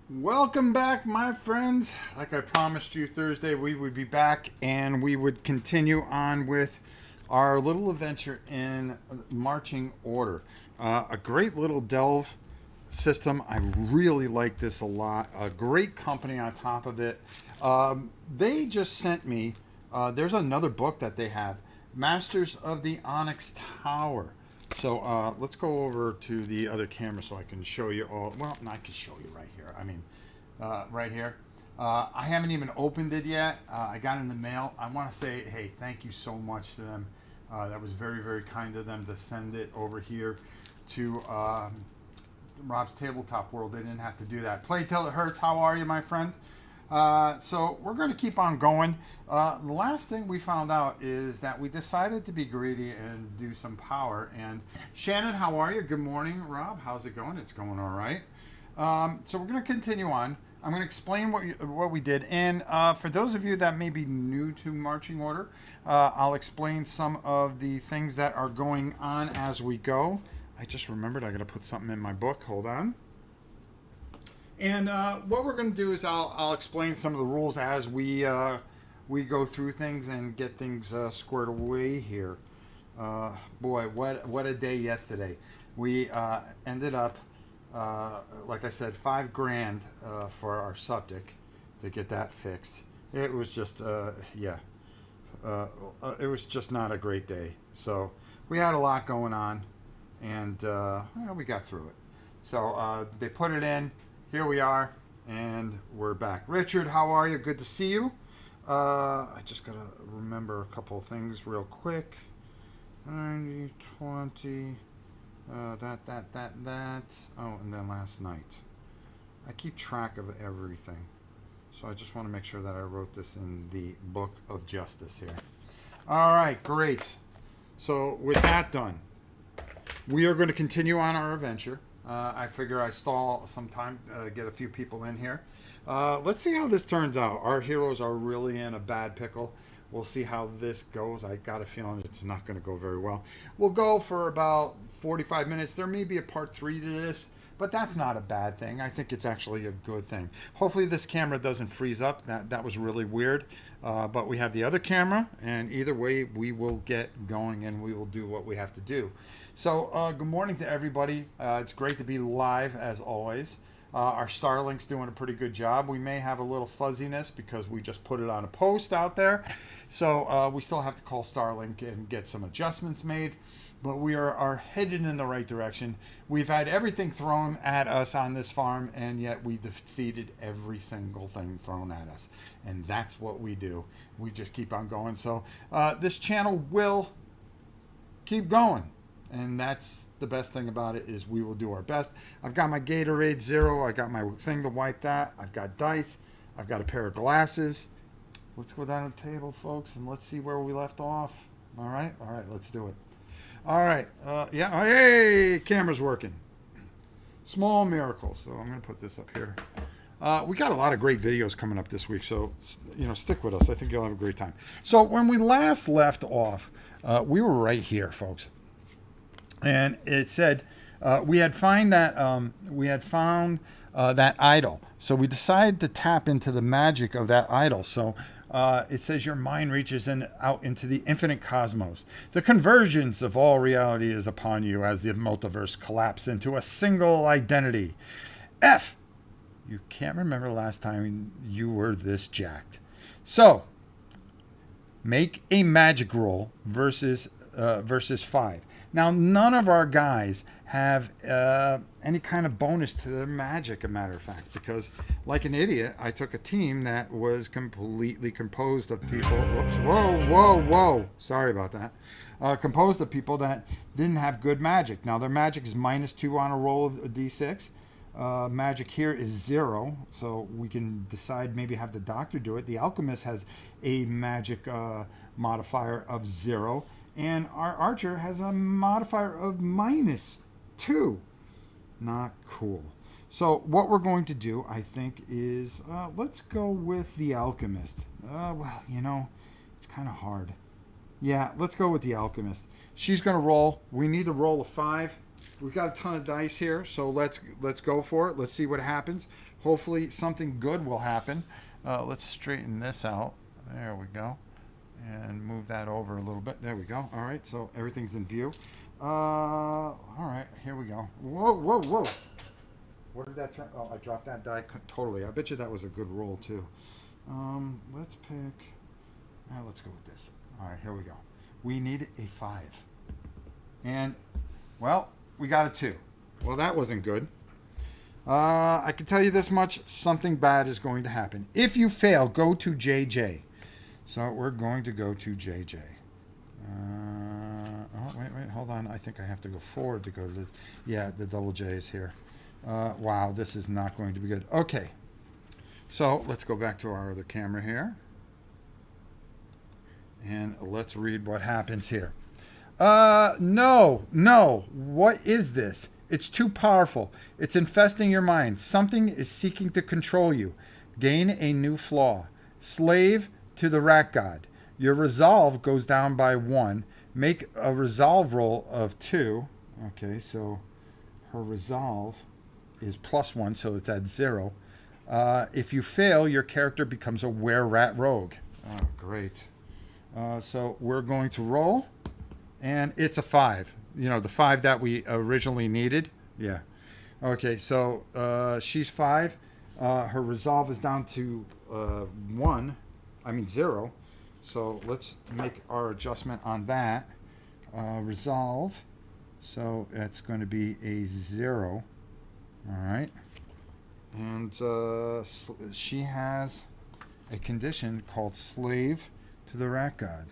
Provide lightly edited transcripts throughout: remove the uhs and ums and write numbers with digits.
Welcome back, my friends. Like I promised you Thursday, we would be back and we would continue on with our little adventure in marching order. A great little delve system. I really like this a lot. A great company on top of it. They just sent me, there's another book that they have, Masters of the Onyx Tower. So let's go over to the other camera so I can show you all. Well, I can show you right here. Right here. I haven't even opened it yet. I got it in the mail. I want to say, hey, thank you so much to them. That was very, very kind of them to send it over here to Rob's Tabletop World. They didn't have to do that. Play Till It Hurts. How are you, my friend? So we're going to keep on going. The last thing we found out is that we decided to be greedy and do some power. And Shannon, how are you? Good morning, Rob. How's it going? It's going all right. So we're going to continue on. I'm going to explain what we did. And for those of you that may be new to marching order, I'll explain some of the things that are going on as we go. I just remembered I got to put something in my book. Hold on. And what we're going to do is I'll explain some of the rules as we go through things and get things squared away here. Boy, what a day yesterday. We ended up, like I said, $5,000 for our septic to get that fixed. It was just, it was just not a great day. So we had a lot going on, and we got through it. So they put it in. Here we are, and we're back. Richard, how are you? Good to see you. I just got to remember a couple of things real quick. 90, 20, that. Oh, and then last night. I keep track of everything. So I just want to make sure that I wrote this in the book of justice here. All right, great. So with that done, we are going to continue on our adventure. I figure I stall some time, get a few people in here. Let's see how this turns out. Our heroes are really in a bad pickle. We'll see how this goes. I got a feeling it's not going to go very well. We'll go for about 45 minutes. There may be a part 3 to this, but that's not a bad thing. I think it's actually a good thing. Hopefully this camera doesn't freeze up. That was really weird. But we have the other camera, and either way, we will get going and we will do what we have to do. So good morning to everybody. It's great to be live as always. Our Starlink's doing a pretty good job. We may have a little fuzziness because we just put it on a post out there. So we still have to call Starlink and get some adjustments made. But we are headed in the right direction. We've had everything thrown at us on this farm, and yet we defeated every single thing thrown at us. And that's what we do. We just keep on going. So this channel will keep going. And that's the best thing about it, is we will do our best. I've got my Gatorade Zero. I got my thing to wipe that. I've got dice. I've got a pair of glasses. Let's go down the table, folks, and let's see where we left off. All right, let's do it. All right, yeah, hey, camera's working. Small miracle. So I'm going to put this up here. We got a lot of great videos coming up this week, so stick with us. I think you'll have a great time. So when we last left off, we were right here, folks. And it said we had found that idol. So we decided to tap into the magic of that idol. So it says your mind reaches out into the infinite cosmos. The convergence of all reality is upon you as the multiverse collapses into a single identity. F. You can't remember the last time you were this jacked. So make a magic roll versus 5. Now, none of our guys have any kind of bonus to their magic, a matter of fact, because like an idiot, I took a team that was completely composed of people. Whoops, whoa. Sorry about that. Composed of people that didn't have good magic. Now, their magic is -2 on a roll of a d6. Magic here is 0, so we can decide maybe have the doctor do it. The alchemist has a magic modifier of 0. And our archer has a modifier of -2. Not cool. So what we're going to do, I think, is let's go with the alchemist. Well, it's kind of hard. Yeah, let's go with the alchemist. She's going to roll. We need to roll a 5. We've got a ton of dice here, so let's go for it. Let's see what happens. Hopefully something good will happen. Let's straighten this out. There we go. And move that over a little bit. There we go. All right, so everything's in view. All right, here we go. Whoa, whoa, whoa. What did that turn? Oh, I dropped that die totally. I bet you that was a good roll, too. Let's pick... let's go with this. All right, here we go. We need a 5. And, well, we got a 2. Well, that wasn't good. I can tell you this much. Something bad is going to happen. If you fail, go to JJ. So we're going to go to JJ. Wait, hold on. I think I have to go forward to go to the... Yeah, the double J is here. Wow, this is not going to be good. Okay. So let's go back to our other camera here. And let's read what happens here. No. What is this? It's too powerful. It's infesting your mind. Something is seeking to control you. Gain a new flaw. Slave to the rat god. Your resolve goes down by 1. Make a resolve roll of 2. Okay, so her resolve is +1, so it's at 0. If you fail, your character becomes a were-rat rogue. Oh, great. So we're going to roll, and it's a 5. You know, the 5 that we originally needed. Yeah. Okay, so she's 5. Her resolve is down to 0. So let's make our adjustment on that. Resolve. So it's going to be a 0. All right. And she has a condition called slave to the rat god.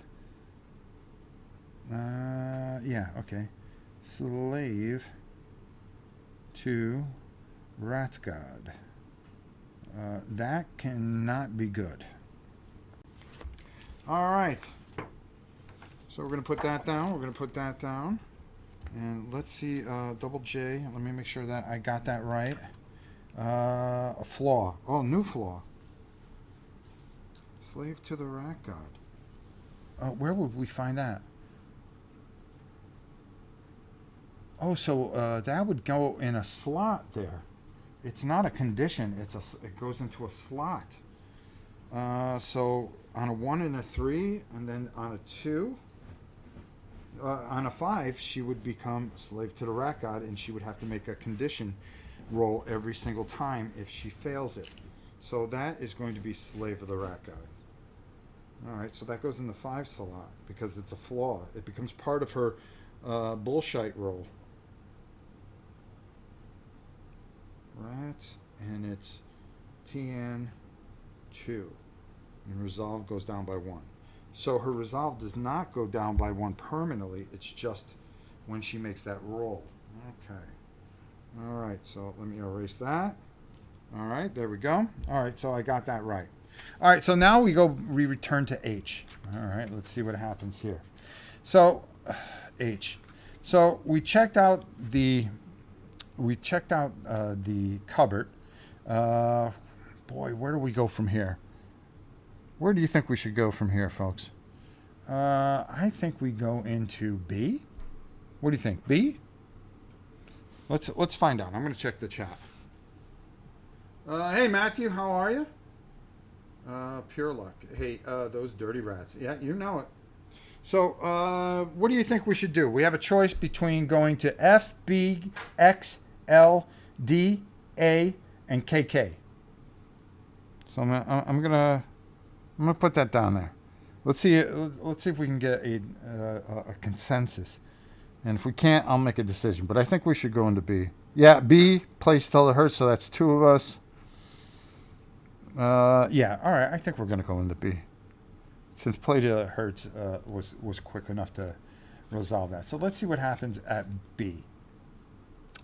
Yeah, okay. Slave to rat god. That cannot be good. All right. So we're going to put that down. And let's see, double J. Let me make sure that I got that right. A flaw. Oh, new flaw. Slave to the rat god. Where would we find that? Oh, so that would go in a slot there. It's not a condition. It goes into a slot. So on a 1 and a 3, and then on a 2, on a 5, she would become a slave to the rat god, and she would have to make a condition roll every single time if she fails it. So that is going to be slave of the rat god. All right, so that goes in the 5 slot because it's a flaw. It becomes part of her bullshit roll. Rat, and it's TN2. And resolve goes down by 1. So her resolve does not go down by 1 permanently. It's just when she makes that roll. Okay. All right, so let me erase that. All right, there we go. All right, so I got that right. All right, so now we return to H. All right, let's see what happens here. So H. So we checked out the cupboard. Boy, where do we go from here? Where do you think we should go from here, folks? I think we go into B. What do you think? B? Let's find out. I'm going to check the chat. Hey, Matthew, how are you? Pure luck. Hey, those dirty rats. Yeah, you know it. So, what do you think we should do? We have a choice between going to F, B, X, L, D, A, and KK. So I'm gonna put that down there. Let's see if we can get a consensus. And if we can't, I'll make a decision. But I think we should go into B. Yeah, B, plays till it hurts, so that's 2 of us. Yeah, all right. I think we're going to go into B. Since play till it hurts was quick enough to resolve that. So let's see what happens at B.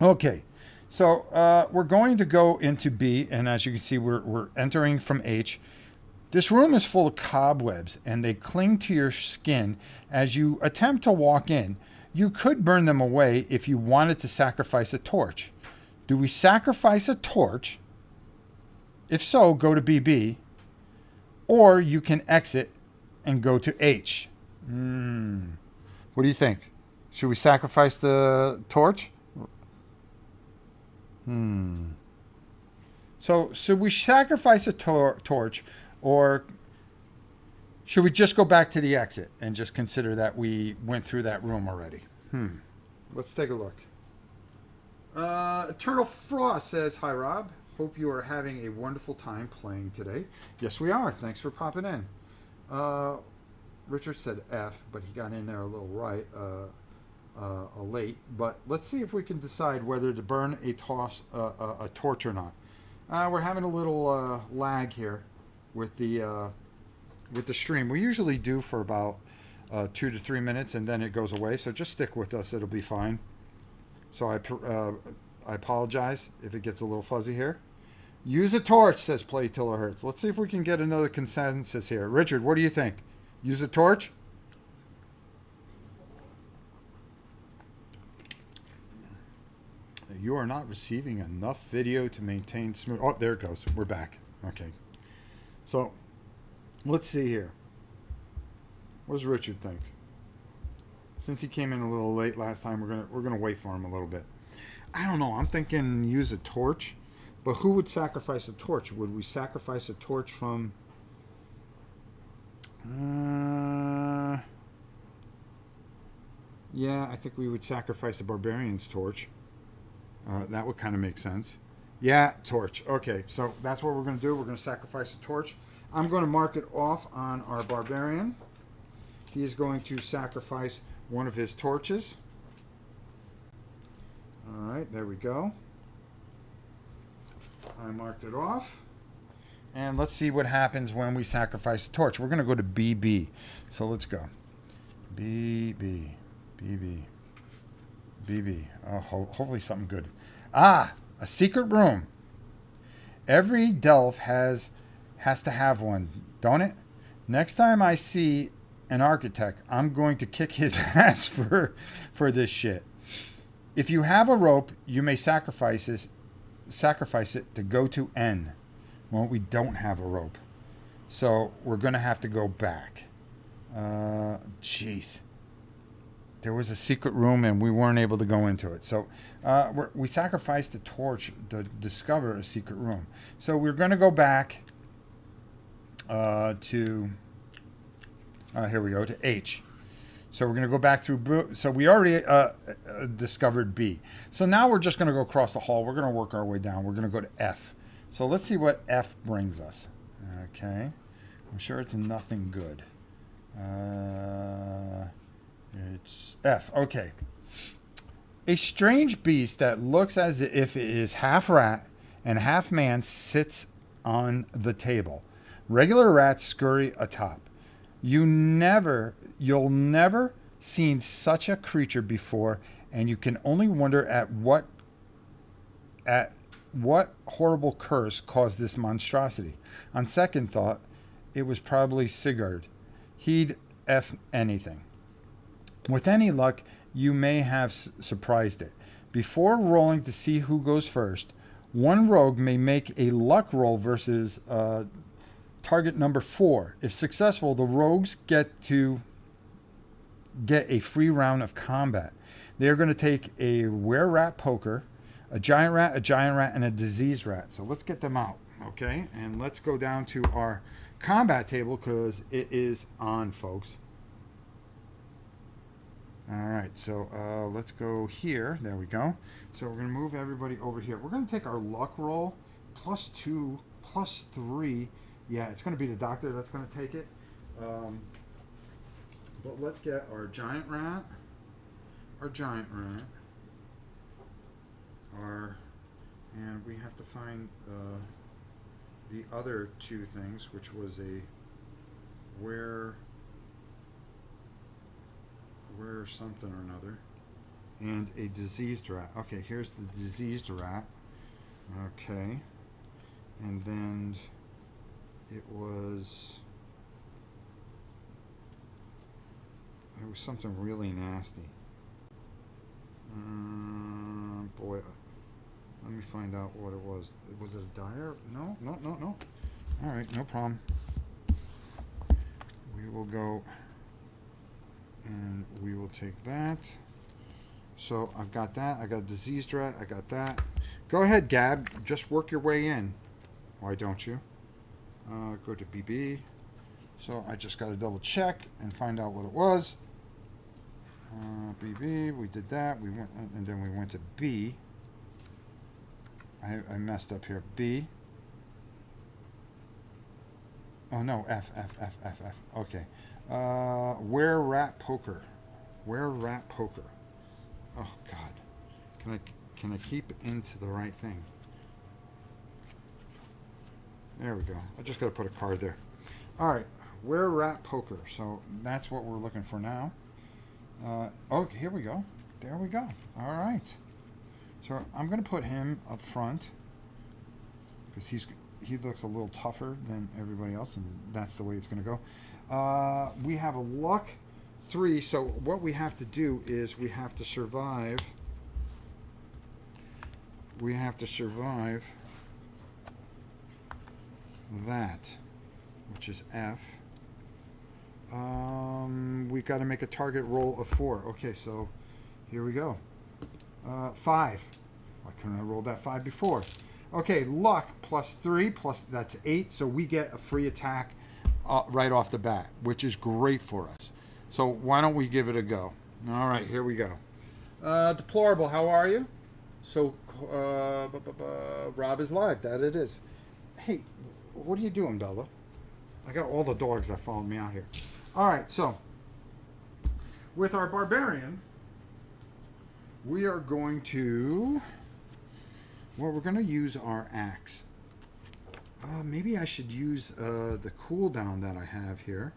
Okay, so we're going to go into B, and as you can see, we're entering from H. This room is full of cobwebs, and they cling to your skin as you attempt to walk in. You could burn them away if you wanted to sacrifice a torch. Do we sacrifice a torch? If so, go to BB. Or you can exit and go to H. What do you think? Should we sacrifice the torch? So should we sacrifice a torch, or should we just go back to the exit and just consider that we went through that room already? Let's take a look. Eternal Frost says, "Hi Rob. Hope you are having a wonderful time playing today." Yes, we are. Thanks for popping in. Richard said F, but he got in there a little late. But let's see if we can decide whether to burn a torch or not. We're having a little lag here with the stream. We usually do for about 2 to 3 minutes, and then it goes away. So just stick with us; it'll be fine. So I apologize if it gets a little fuzzy here. Use a torch, says Play Till It Hurts. Let's see if we can get another consensus here. Richard, what do you think? Use a torch? You are not receiving enough video to maintain smooth. Oh, there it goes. We're back. Okay. So, let's see here. What does Richard think? Since he came in a little late last time, we're gonna wait for him a little bit. I don't know. I'm thinking use a torch, but who would sacrifice a torch? Would we sacrifice a torch from? Yeah, I think we would sacrifice the barbarian's torch. That would kind of make sense. Yeah, torch. Okay, so that's what we're going to do. We're going to sacrifice a torch. I'm going to mark it off on our barbarian. He is going to sacrifice one of his torches. All right, there we go. I marked it off. And let's see what happens when we sacrifice a torch. We're going to go to BB. So let's go. BB. BB. BB. Oh, hopefully something good. A secret room. Every delve has to have one, don't it? Next time I see an architect, I'm going to kick his ass for this shit. If you have a rope, you may sacrifice it to go to N. Well, we don't have a rope. So we're going to have to go back. Jeez. There was a secret room and we weren't able to go into it. So we sacrificed a torch to discover a secret room. So we're going to go back to, here we go, to H. So we're going to go back through, so we already discovered B. So now we're just going to go across the hall. We're going to work our way down. We're going to go to F. So let's see what F brings us. Okay. I'm sure it's nothing good. It's F. Okay. A strange beast that looks as if it is half rat and half man sits on the table. Regular rats scurry atop. You'll never seen such a creature before, and you can only wonder at what horrible curse caused this monstrosity. On second thought, it was probably Sigurd. He'd F anything. With any luck, you may have surprised it. Before rolling to see who goes first, one rogue may make a luck roll versus target number 4. If successful, the rogues get a free round of combat. They are going to take a were-rat poker, a giant rat, and a diseased rat. So let's get them out, okay? And let's go down to our combat table because it is on, folks. All right, so let's go here. There we go. So we're going to move everybody over here. We're going to take our luck roll, +2, +3. Yeah, it's going to be the doctor that's going to take it. But let's get our giant rat, and we have to find the other two things, which was a where something or another, and a diseased rat. Okay, here's the diseased rat. Okay, and then it was something really nasty. Boy, let me find out what it was. Was it a dire? No. All right, no problem. We will go and we will take that. So I've got that. I got diseased rat. I got that. Go ahead, Gab. Just work your way in. Why don't you? Go to BB. So I just got to double check and find out what it was. BB, we did that. We went, and then we went to B. I messed up here. B. Oh no, F. Okay. Where rat poker? Where rat poker? Oh God. Can I keep into the right thing? There we go. I just got to put a card there. All right. Where rat poker? So that's what we're looking for now. Oh, here we go. There we go. All right. So I'm going to put him up front because he looks a little tougher than everybody else, and that's the way it's going to go. We have a luck 3, so what we have to do is we have to survive. We have to survive that, which is F. We got to make a target roll of 4. Okay, so here we go. 5. Why couldn't I roll that 5 before? Okay, luck plus 3 plus that's 8. So we get a free attack right off the bat, which is great for us. So why don't we give it a go? All right, here we go. Deplorable, how are you? So Rob is live. That it is. Hey, what are you doing, Bella? I got all the dogs that followed me out here. All right, so with our barbarian, we are going to, well, we're going to use our axe. Maybe I should use the cooldown that I have here.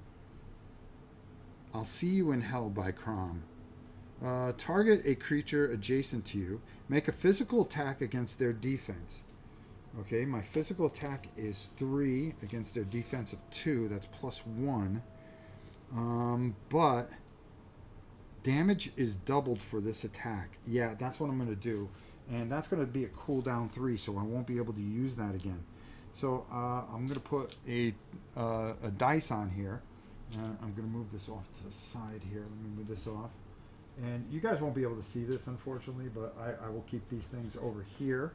I'll see you in hell by Crom. Target a creature adjacent to you. Make a physical attack against their defense. Okay, my physical attack is 3 against their defense of 2. That's plus 1. But damage is doubled for this attack. Yeah, that's what I'm going to do. And that's going to be a cooldown 3, so I won't be able to use that again. So I'm going to put a dice on here. I'm going to move this off to the side here. Let me move this off. And you guys won't be able to see this, unfortunately, but I will keep these things over here.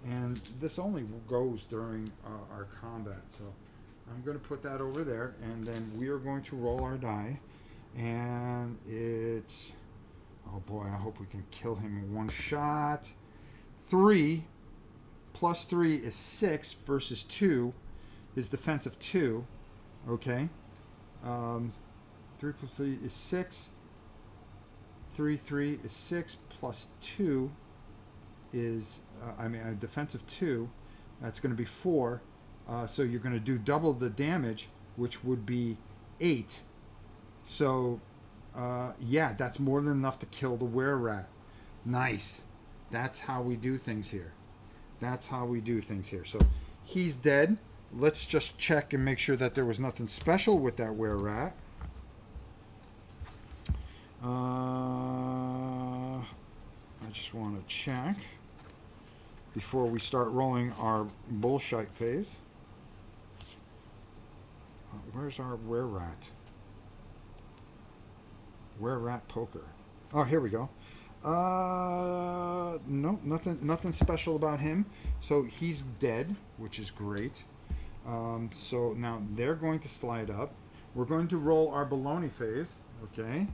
And this only goes during our combat. So I'm going to put that over there. And then we are going to roll our die. And it's... oh boy, I hope we can kill him in one shot. 3 plus 3 is 6 versus 2. His defense of 2. Okay. 3 plus 3 is 6. 3 is 6 plus 2 is, a defense of 2. That's going to be 4. So you're going to do double the damage, which would be 8. So, yeah, that's more than enough to kill the were-rat. Nice. That's how we do things here. That's how we do things here. So he's dead. Let's just check and make sure that there was nothing special with that were-rat. I just want to check before we start rolling our bullshit phase. Where's our were-rat? Were-rat poker. Oh, here we go. No, nothing special about him. So he's dead, which is great. So now they're going to slide up. We're going to roll our baloney phase. Okay.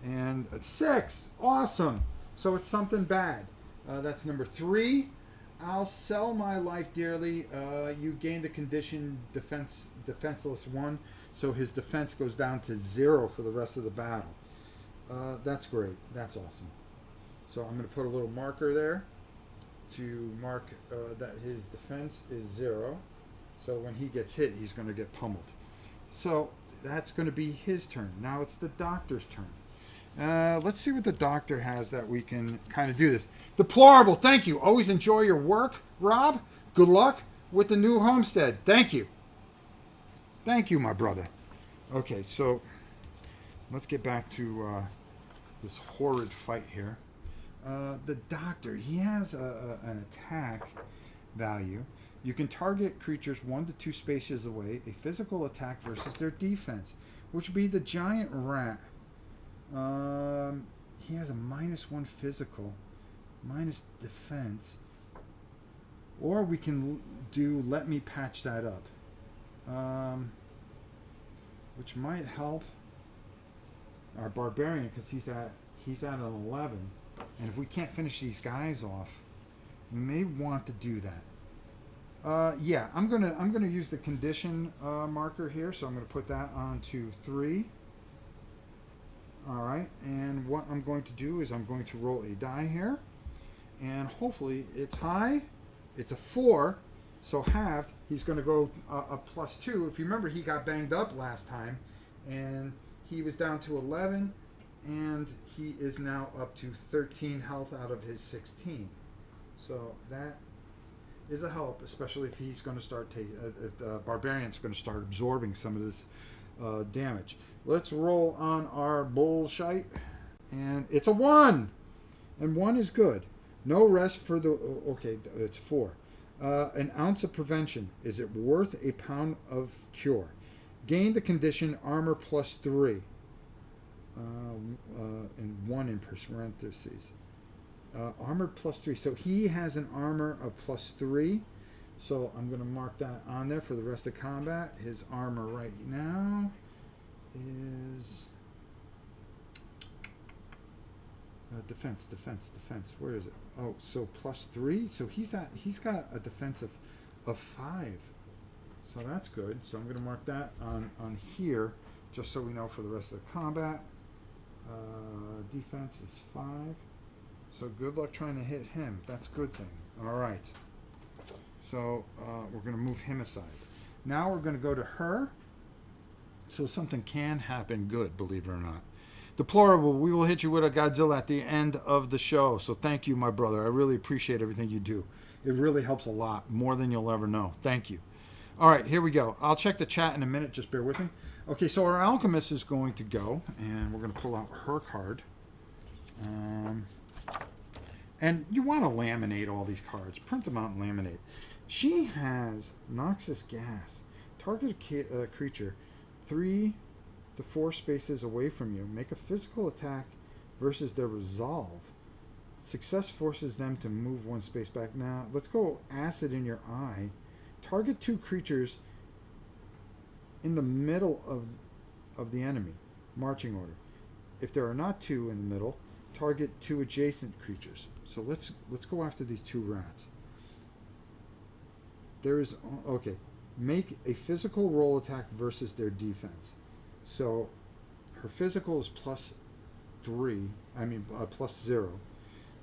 And it's 6. Awesome. So it's something bad. That's number 3. I'll sell my life dearly. You gain the condition defenseless 1. So his defense goes down to 0 for the rest of the battle. That's great. That's awesome. So I'm going to put a little marker there to mark that his defense is 0. So when he gets hit, he's going to get pummeled. So that's going to be his turn. Now it's the doctor's turn. Let's see what the doctor has that we can kind of do this. Deplorable, thank you. Always enjoy your work, Rob. Good luck with the new homestead. Thank you. Thank you, my brother. Okay, so let's get back to this horrid fight here. The doctor, he has an attack value. You can target creatures 1 to 2 spaces away, a physical attack versus their defense, which would be the giant rat. He has a -1 physical, minus defense. Or we can do let me patch that up. Which might help our barbarian because he's at an 11. And if we can't finish these guys off, we may want to do that. Yeah, I'm gonna use the condition marker here, so I'm gonna put that onto 3. All right, and what I'm going to do is I'm going to roll a die here, and hopefully it's high. It's a 4, so halved. He's going to go a +2. If you remember, he got banged up last time, and he was down to 11, and he is now up to 13 health out of his 16. So that is a help, especially if he's going to start taking, if the barbarian's going to start absorbing some of this damage. Let's roll on our bullshite, and it's a 1, and 1 is good. No rest for the, okay, it's 4. An ounce of prevention. Is it worth a pound of cure? Gain the condition armor +3. And 1 in parentheses. Armor +3. So he has an armor of +3. So I'm going to mark that on there for the rest of combat. His armor right now is defense. Where is it? Oh, so +3. So he's got a defense of 5. So that's good. So I'm going to mark that on here, just so we know for the rest of the combat. Defense is 5. So good luck trying to hit him. That's a good thing. All right. So we're going to move him aside. Now we're going to go to her. So something can happen good, believe it or not. Deplorable, we will hit you with a Godzilla at the end of the show. So thank you, my brother. I really appreciate everything you do. It really helps a lot, more than you'll ever know. Thank you. All right, here we go. I'll check the chat in a minute. Just bear with me. Okay, so our alchemist is going to go, and we're going to pull out her card. And you want to laminate all these cards. Print them out and laminate. She has Noxious Gas. Target creature 3 to 4 spaces away from you. Make a physical attack versus their resolve. Success forces them to move 1 space back. Now, let's go Acid in Your Eye. Target 2 creatures in the middle of the enemy. Marching order. If there are not 2 in the middle, target 2 adjacent creatures. So let's go after these 2 rats. There is, okay, make a physical roll attack versus their defense. So her physical is +0.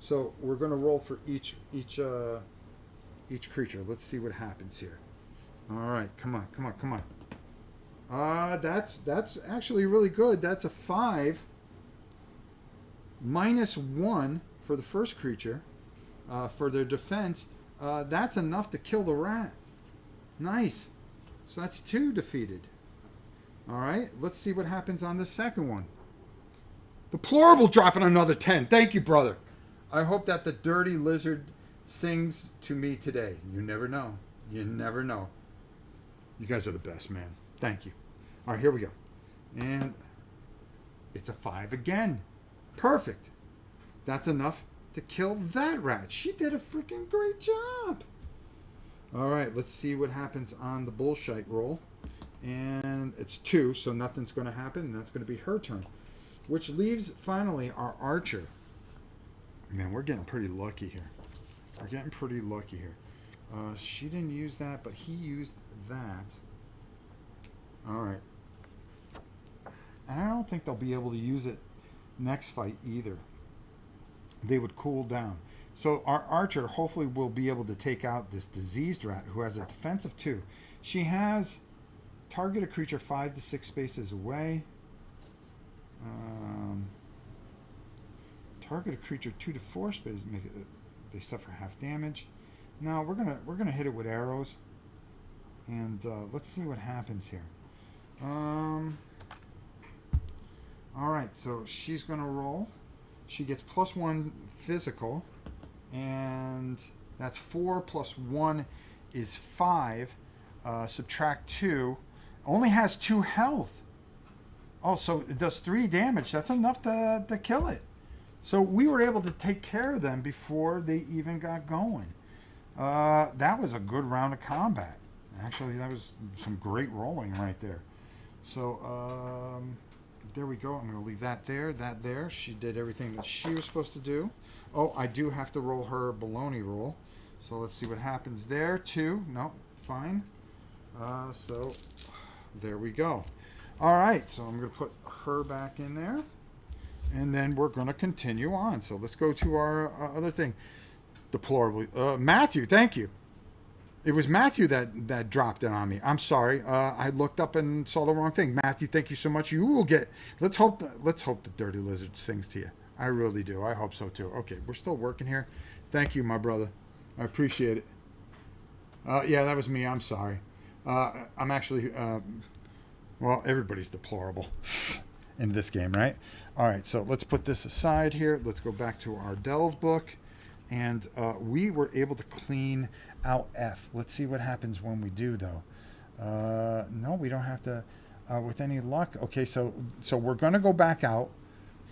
So we're going to roll for each creature. Let's see what happens here. All right, come on. That's actually really good. That's a 5. -1 for the first creature. For their defense, that's enough to kill the rat. Nice. So that's 2 defeated. All right, let's see what happens on the second one. Deplorable dropping another 10. Thank you, brother. I hope that the dirty lizard sings to me today. You never know. You never know. You guys are the best, man. Thank you. All right, here we go. And it's a 5 again. Perfect. That's enough to kill that rat. She did a freaking great job. All right, let's see what happens on the bullshite roll. And it's 2, so nothing's going to happen. And that's going to be her turn. Which leaves, finally, our archer. Man, we're getting pretty lucky here. She didn't use that, but he used that. All right. And I don't think they'll be able to use it next fight either. They would cool down. So our archer hopefully will be able to take out this diseased rat who has a defense of 2. She has target a creature 5 to 6 spaces away. Target a creature 2 to 4 spaces. They suffer half damage. Now we're gonna hit it with arrows, and let's see what happens here. All right, so she's gonna roll. She gets +1 physical, and that's 4 + 1 is 5. Subtract 2. Only has 2 health. Oh, so it does 3 damage. That's enough to kill it. So we were able to take care of them before they even got going. That was a good round of combat. Actually, that was some great rolling right there. So, there we go. I'm going to leave that there, that there. She did everything that she was supposed to do. Oh, I do have to roll her baloney roll. So let's see what happens there, too. No, fine. So, there we go. All right, so I'm going to put her back in there. And then we're going to continue on. So let's go to our other thing. Deplorably. Matthew, thank you. It was Matthew that dropped it on me. I'm sorry. I looked up and saw the wrong thing. Matthew, thank you so much. You will get. Let's hope the Dirty Lizard sings to you. I really do. I hope so too. Okay, we're still working here. Thank you, my brother. I appreciate it. Yeah, that was me. I'm sorry. I'm actually. Well, everybody's deplorable in this game, right? All right, so let's put this aside here. Let's go back to our Delve book. And we were able to clean out F. Let's see what happens when we do, though. No, we don't have to, with any luck. Okay, so we're going to go back out.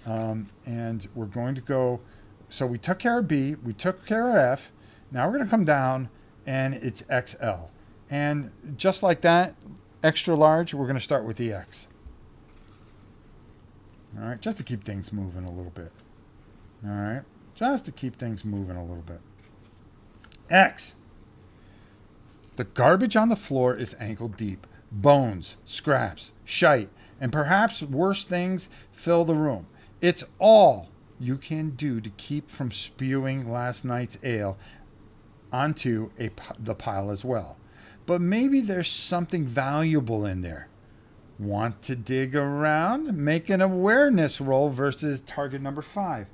And we're going to go. So we took care of B. We took care of F. Now we're going to come down, and it's XL. And just like that, extra large, we're going to start with the X. All right, just to keep things moving a little bit. All right, just to keep things moving a little bit. X. The garbage on the floor is ankle deep. Bones, scraps, shite, and perhaps worse things fill the room. It's all you can do to keep from spewing last night's ale onto the pile as well. But maybe there's something valuable in there. Want to dig around? Make an awareness roll versus target number 5.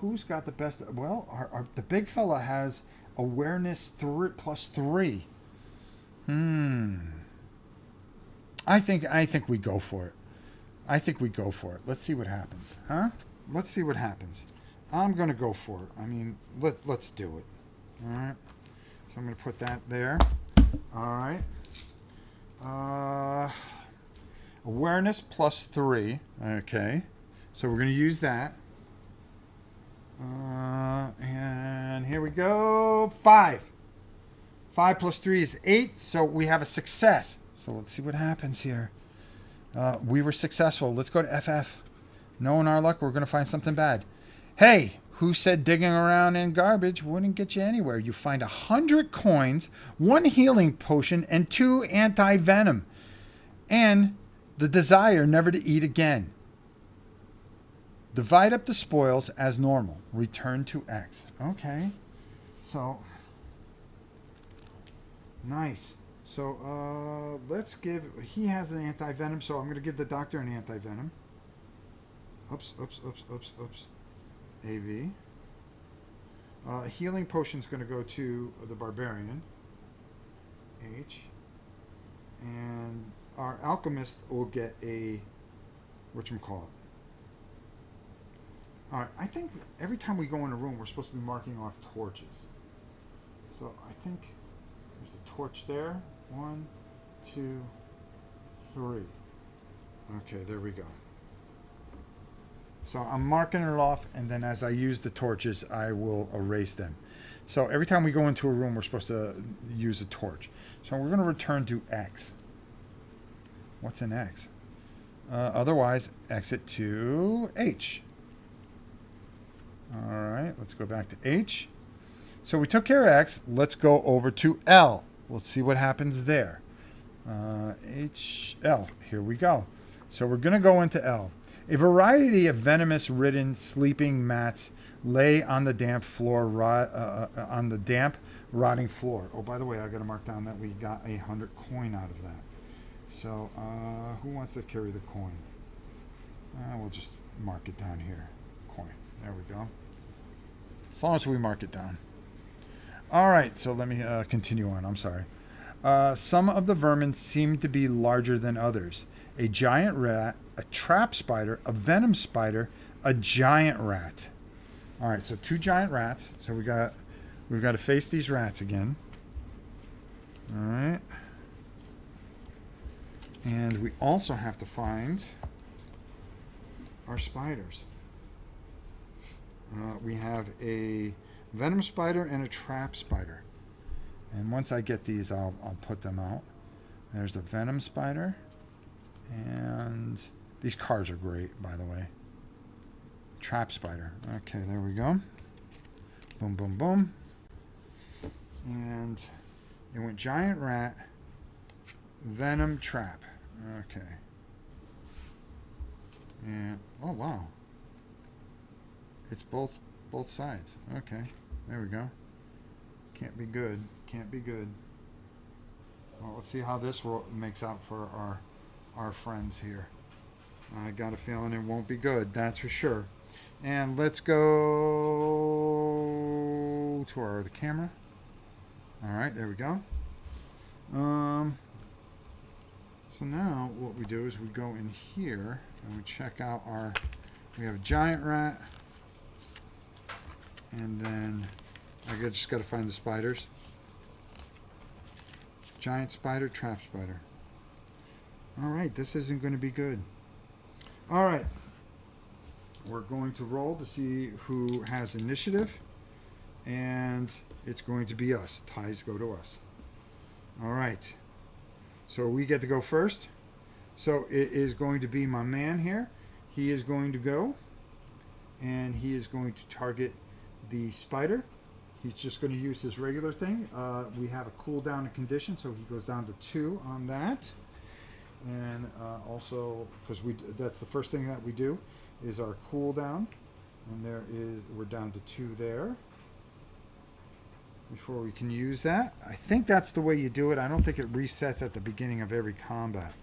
Who's got the best? Well, the big fella has awareness +3. I think we go for it. Let's see what happens, huh? Let's see what happens. I'm gonna go for it. I mean, let's do it. All right. So I'm gonna put that there. All right. Awareness +3. Okay. So we're going to use that. And here we go. 5. 5 + 3 is 8. So we have a success. So let's see what happens here. We were successful. Let's go to FF. Knowing our luck, we're going to find something bad. Hey, who said digging around in garbage wouldn't get you anywhere? You find 100 coins, 1 healing potion, and 2 anti-venom. And the desire never to eat again. Divide up the spoils as normal. Return to X. Okay. So, nice. So, let's give... He has an anti-venom, so I'm going to give the doctor an anti-venom. Oops. AV. Healing potion's going to go to the barbarian. H. And our alchemist will get a... whatchamacallit. Alright, I think every time we go in a room, we're supposed to be marking off torches. So I think there's a torch there. 1, 2, 3. Okay, there we go. So I'm marking it off, and then as I use the torches, I will erase them. So every time we go into a room, we're supposed to use a torch. So we're going to return to X. What's in X? Otherwise, exit to H. All right, let's go back to H. So we took care of X. Let's go over to L. Let's see what happens there. L. Here we go. So we're going to go into L. A variety of venomous-ridden sleeping mats lay on the damp floor, rotting floor. Oh, by the way, I got to mark down that we got 100 coin out of that. So, who wants to carry the coin? We'll just mark it down here. Coin. There we go. As long as we mark it down. All right, so let me continue on. I'm sorry. Some of the vermin seem to be larger than others. A giant rat, a trap spider, a venom spider, a giant rat. All right, so 2 giant rats. So we've got to face these rats again. All right. And we also have to find our spiders. We have a Venom spider and a trap spider. And once I get these, I'll put them out. There's a venom spider. And these cards are great, by the way. Trap spider. Okay, there we go. Boom, boom, boom. And it went giant rat, venom, trap. Okay. And oh wow. It's both sides. Okay. There we go. Can't be good. Can't be good. Well, let's see how this makes out for our friends here. I got a feeling it won't be good, that's for sure. And let's go to the camera. All right, there we go. So now what we do is we go in here and we check out we have a giant rat, and then I just got to find the spiders. Giant spider, trap spider. All right, this isn't going to be good. All right, we're going to roll to see who has initiative, and it's going to be us. Ties go to us. All right, so we get to go first. So it is going to be my man here. He is going to go, and he is going to target the spider. He's just going to use his regular thing. We have a cooldown and condition, so he goes down to 2 on that. And also, because that's the first thing that we do, is our cooldown. And we're down to 2 there. Before we can use that. I think that's the way you do it. I don't think it resets at the beginning of every combat.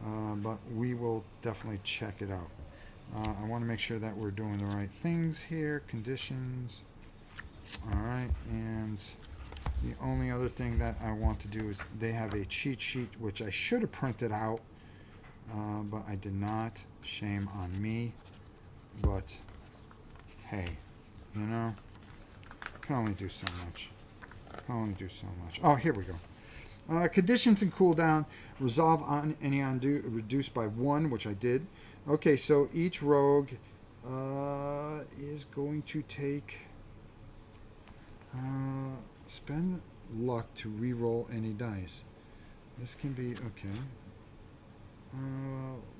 But we will definitely check it out. I want to make sure that we're doing the right things here. Conditions. Alright, and the only other thing that I want to do is they have a cheat sheet, which I should have printed out, but I did not. Shame on me. But, hey, you know, can only do so much. Can only do so much. Oh, here we go. Conditions and cooldown. Resolve on any undo reduced by 1, which I did. Okay, so each rogue is going to take... spend luck to re-roll any dice. This can be okay.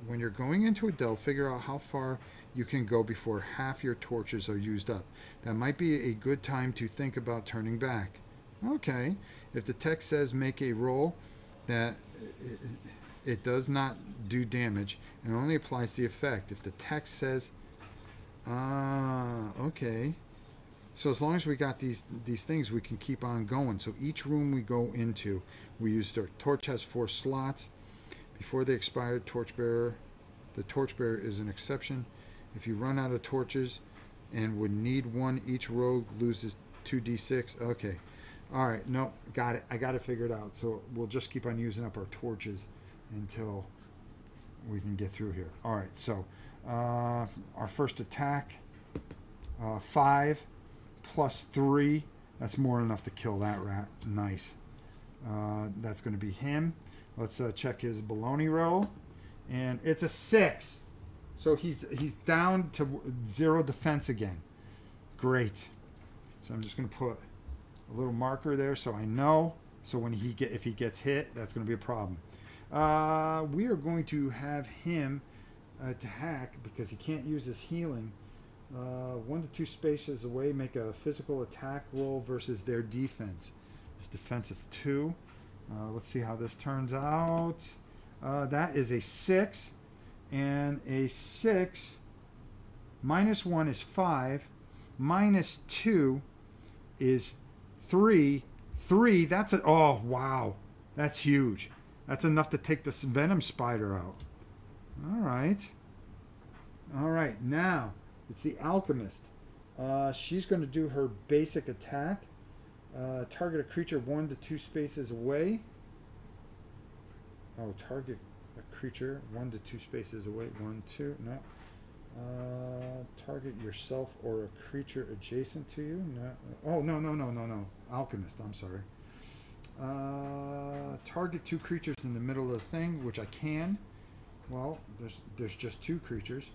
When you're going into a delve, figure out how far you can go before half your torches are used up. That might be a good time to think about turning back. Okay. If the text says make a roll that it does not do damage and only applies the effect. If the text says okay. So as long as we got these things, we can keep on going. So each room we go into, we use the torch has 4 slots. Before they expire, the torchbearer is an exception. If you run out of torches and would need 1, each rogue loses 2d6. Okay. All right. No, got it. I got it figured out. So we'll just keep on using up our torches until we can get through here. All right. So our first attack, 5. Plus 3, that's more than enough to kill that rat. Nice. That's going to be him. Let's check his baloney roll, and it's a 6. So he's down to 0 defense again. Great. So I'm just going to put a little marker there so I know. So when if he gets hit, that's going to be a problem. We are going to have him attack because he can't use his healing. 1 to 2 spaces away, make a physical attack roll versus their defense. It's defensive 2. Let's see how this turns out. That is a 6, and a 6 minus 1 is 5, minus 2 is 3. 3. That's oh wow, that's huge. That's enough to take this venom spider out. All right. Now. It's the alchemist. She's going to do her basic attack. Target a creature 1 to 2 spaces away. Oh, target a creature 1 to 2 spaces away. 1, 2. No. Target yourself or a creature adjacent to you. No. Oh, no. Alchemist. I'm sorry. Target 2 creatures in the middle of the thing, which I can. Well, there's just 2 creatures.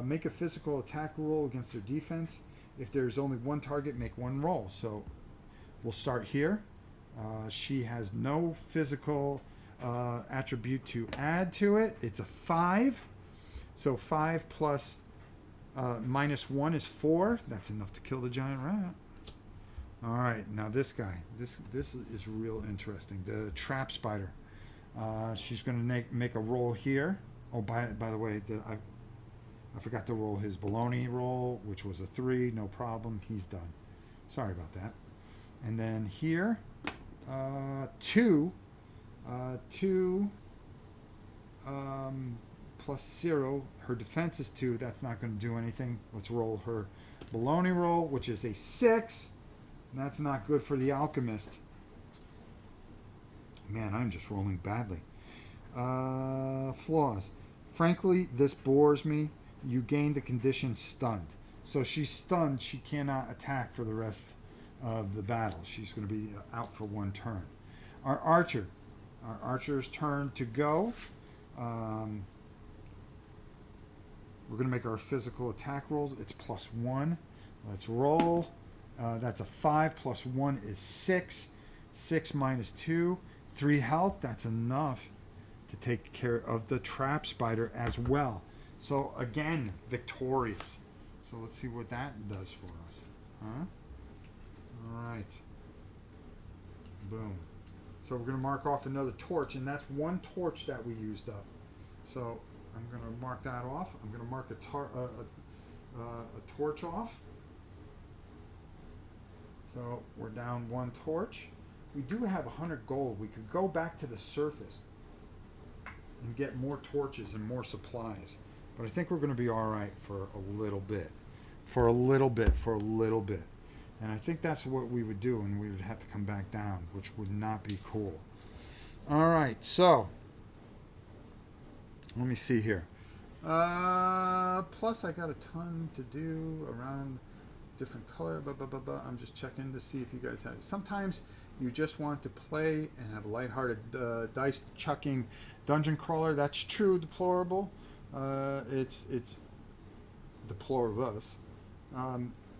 Make a physical attack roll against their defense. If there's only one target, make one roll. So we'll start here. She has no physical attribute to add to it. It's a 5. So 5 plus -1 is 4. That's enough to kill the giant rat. All right, now this guy. This is real interesting. The trap spider. She's going to make a roll here. Oh, by the way, I forgot to roll his baloney roll, which was a 3. No problem. He's done. Sorry about that. And then here, 2. 2 plus 0. Her defense is 2. That's not going to do anything. Let's roll her baloney roll, which is a 6. That's not good for the alchemist. Man, I'm just rolling badly. Flaws. Frankly, this bores me. You gain the condition stunned. So she's stunned. She cannot attack for the rest of the battle. She's going to be out for one turn. Our archer. Our archer's turn to go. We're going to make our physical attack rolls. It's +1. Let's roll. That's a 5 plus 1 is 6. 6 minus 2. 3 health. That's enough to take care of the trap spider as well. So again, victorious. So let's see what that does for us. Huh? All right. Boom. So we're going to mark off another torch, and that's one torch that we used up. So I'm going to mark that off. I'm going to mark a torch off. So we're down one torch. We do have 100 gold. We could go back to the surface and get more torches and more supplies. But I think we're going to be all right for a little bit. For a little bit. And I think that's what we would do, and we would have to come back down, which would not be cool. All right, so let me see here. Plus, I got a ton to do around different color. I'm just checking to see if you guys have. Sometimes you just want to play and have a lighthearted dice chucking dungeon crawler. That's true. Deplorable. It's deplorable.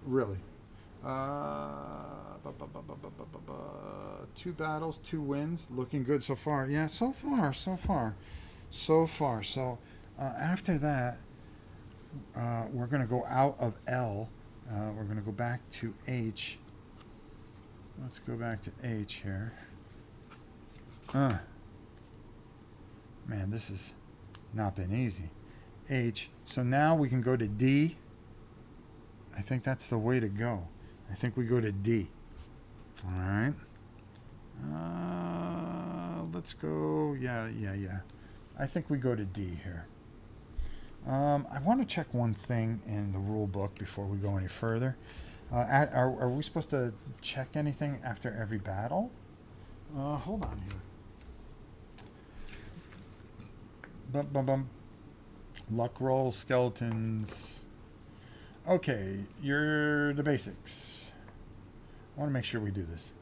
Really. 2 battles, 2 wins. Looking good so far. Yeah, so far. So after that, we're going to go out of L. We're going to go back to H. Let's go back to H here. Man, this has not been easy. H. So now we can go to D. I think that's the way to go. I think we go to D. All right. Let's go. Yeah. I think we go to D here. I want to check one thing in the rule book before we go any further. Are we supposed to check anything after every battle? Hold on here. Bum. Luck roll, skeletons. Okay, you're the basics. I want to make sure we do this.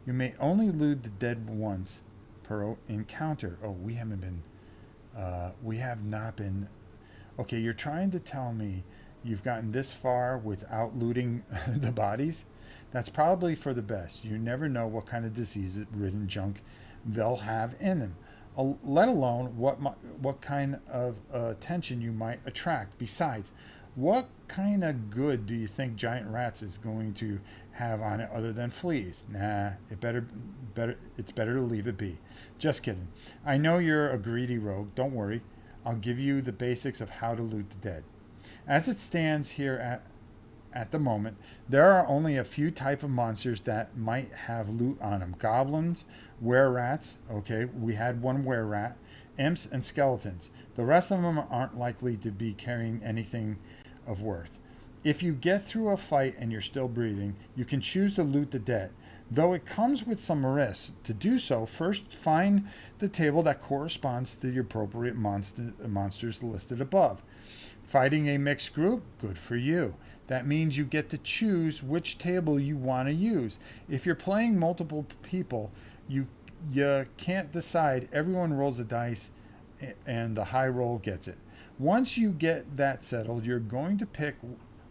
You may only loot the dead once per encounter. Oh, we have not been. Okay, you're trying to tell me you've gotten this far without looting the bodies? That's probably for the best. You never know what kind of disease-ridden junk they'll have in them, let alone what kind of attention you might attract. Besides, what kind of good do you think giant rats is going to have on it other than fleas? Nah, it's better to leave it be. Just kidding. I know you're a greedy rogue. Don't worry. I'll give you the basics of how to loot the dead. As it stands here at the moment, there are only a few type of monsters that might have loot on them. Goblins, were-rats, okay, we had one were-rat, imps, and skeletons. The rest of them aren't likely to be carrying anything of worth. If you get through a fight and you're still breathing, you can choose to loot the dead. Though it comes with some risks. To do so, first find the table that corresponds to the appropriate monsters listed above. Fighting a mixed group? Good for you. That means you get to choose which table you want to use. If you're playing multiple people, you can't decide. Everyone rolls a dice and the high roll gets it. Once you get that settled, you're going to pick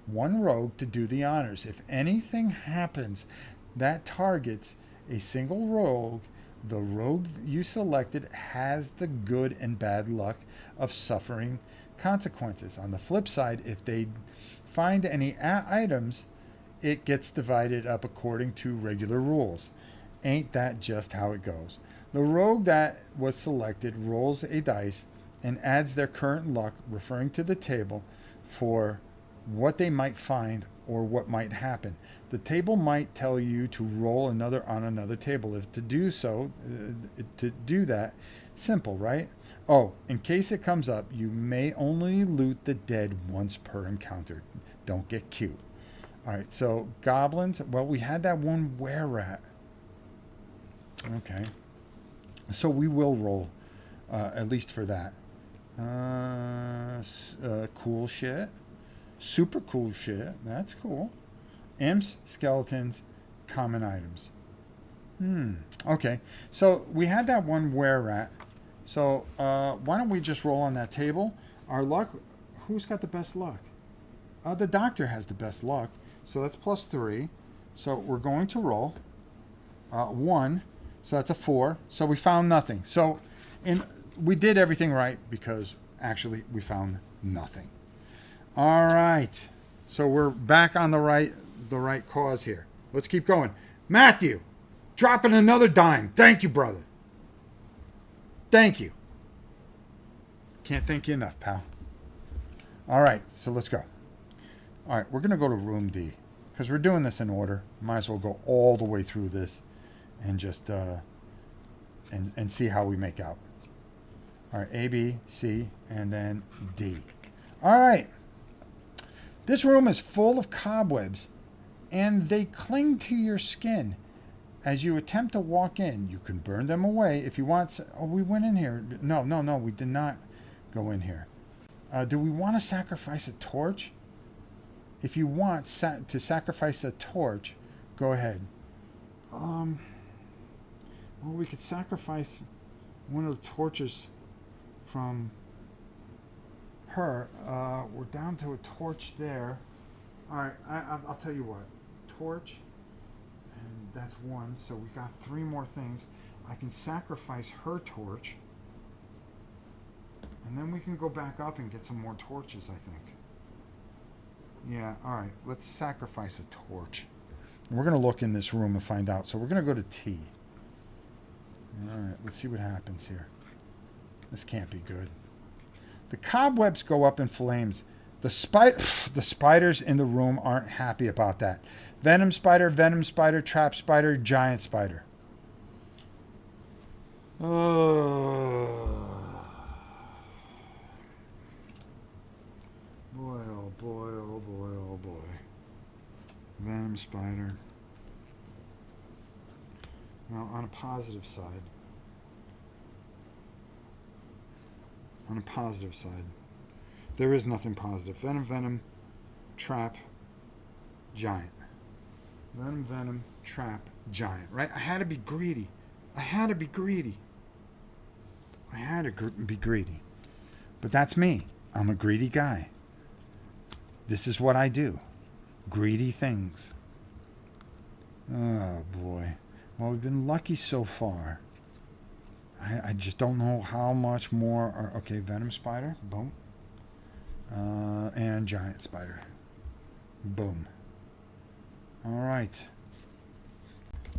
one rogue to do the honors. If anything happens that targets a single rogue, the rogue you selected has the good and bad luck of suffering consequences. On the flip side, if they find any items, it gets divided up according to regular rules. Ain't that just how it goes? The rogue that was selected rolls a dice and adds their current luck, referring to the table, for what they might find or what might happen. The table might tell you to roll another on another table. If to do so, to do that, simple, right? Oh, in case it comes up, you may only loot the dead once per encounter. Don't get cute. All right, so goblins. Well, we had that one were-rat. Okay. So we will roll, at least for that. Cool shit. Super cool shit. That's cool. Imps, skeletons, common items. Okay. So we had that one were-rat. So why don't we just roll on that table? Our luck. Who's got the best luck? The doctor has the best luck. So that's +3. So we're going to roll 1. So that's a 4. So we found nothing. So we did everything right because actually we found nothing. All right. So we're back on the right cause here. Let's keep going. Matthew, dropping another dime. Thank you, brother. Thank you. Can't thank you enough, pal. All right. So let's go. All right. We're going to go to room D because we're doing this in order. Might as well go all the way through this and just and see how we make out. All right, A, B, C, and then D. All right. This room is full of cobwebs, and they cling to your skin. As you attempt to walk in, you can burn them away if you want. Oh, we went in here. No, we did not go in here. Do we want to sacrifice a torch? If you want to sacrifice a torch, go ahead. Well, we could sacrifice one of the torches from her. We're down to a torch there. All right, I'll tell you what. Torch, and that's 1. So we got 3 more things. I can sacrifice her torch, and then we can go back up and get some more torches, I think. Yeah, all right. Let's sacrifice a torch. And we're going to look in this room and find out. So we're going to go to T. All right, let's see what happens here. This can't be good. The cobwebs go up in flames. The spiders in the room aren't happy about that. Venom spider, trap spider, giant spider. Oh. Boy, oh boy, oh boy, oh boy. Venom spider. Now, on a positive side. There is nothing positive. Venom, trap, giant. Venom, trap, giant. Right? I had to be greedy. But that's me. I'm a greedy guy. This is what I do. Greedy things. Oh, boy. Well, we've been lucky so far. I just don't know how much more. Okay, Venom Spider. Boom. And Giant Spider. Boom. All right.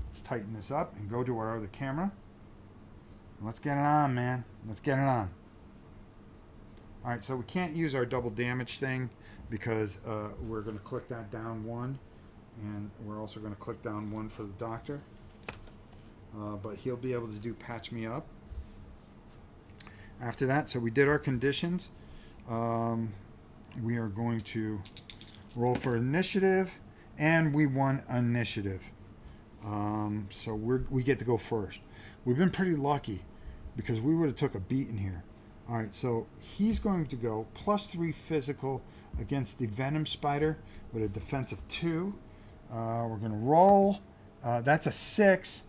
Let's tighten this up and go to our other camera. Let's get it on, man. Let's get it on. All right, so we can't use our double damage thing because we're going to click that down 1. And we're also going to click down 1 for the doctor. But he'll be able to do patch me up. After that, so we did our conditions. We are going to roll for initiative, and we won initiative. So we get to go first. We've been pretty lucky because we would have took a beating here. All right, so he's going to go +3 physical against the Venom Spider with a defense of 2. We're going to roll. That's a 6.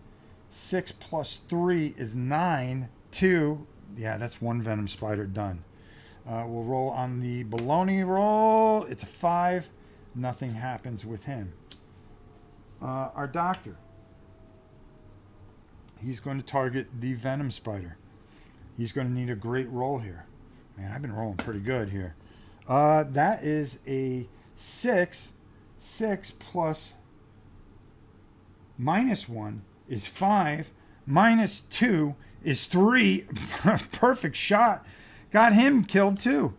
6 + 3 is 9. 2. Yeah, that's 1 Venom Spider done. We'll roll on the baloney roll. It's a 5. Nothing happens with him. Our doctor. He's going to target the venom spider. He's going to need a great roll here. Man, I've been rolling pretty good here. That is a 6. 6 plus -1 is 5. -2 is 3. Perfect shot. Got him killed too.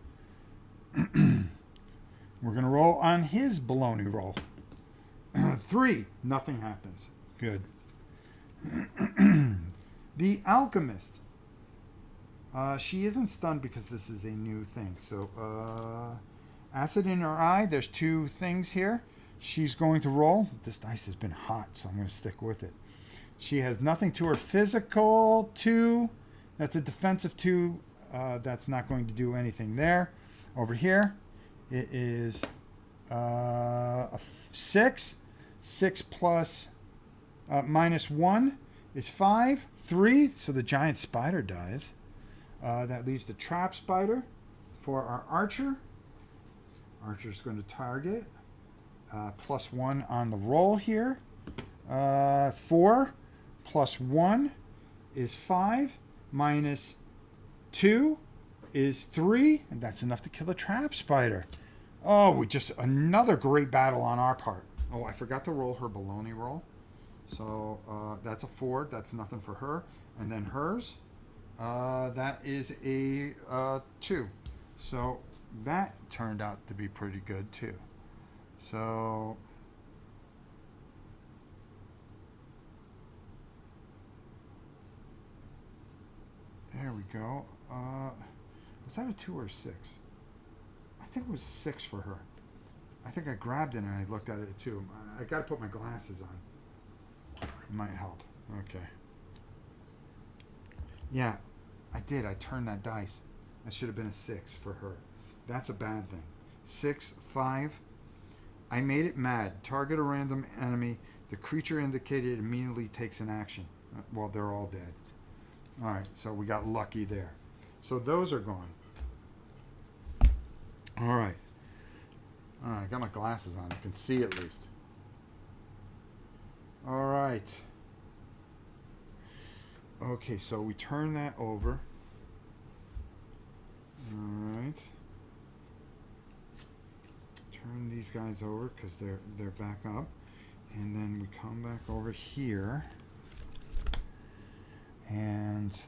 We're going to roll on his baloney roll. 3. Nothing happens. Good. The alchemist. She isn't stunned because this is a new thing. So, acid in her eye. There's 2 things here. She's going to roll. This dice has been hot, so I'm going to stick with it. She has nothing to her physical 2. That's a defensive 2. That's not going to do anything there. Over here, it is a 6. 6 plus -1 is 5. 3. So the giant spider dies. That leaves the trap spider for our archer. Archer's going to target. +1 on the roll here. 4 plus 1 is 5. -2 is 3. And that's enough to kill a trap spider. Oh, we just another great battle on our part. Oh, I forgot to roll her baloney roll. So that's a 4. That's nothing for her. And then hers. That is a 2. So that turned out to be pretty good too. So there we go. Was that a 2 or a 6? I think it was a 6 for her. I think I grabbed it and I looked at it too. I got to put my glasses on. It might help. Okay. Yeah, I did. I turned that dice. That should have been a 6 for her. That's a bad thing. 6, 5. I made it mad. Target a random enemy. The creature indicated immediately takes an action. Well, they're all dead. All right, so we got lucky there. So those are gone. All right. All right, I got my glasses on. I can see at least. All right. Okay, so we turn that over. All right. Turn these guys over because they're back up, and then we come back over here, and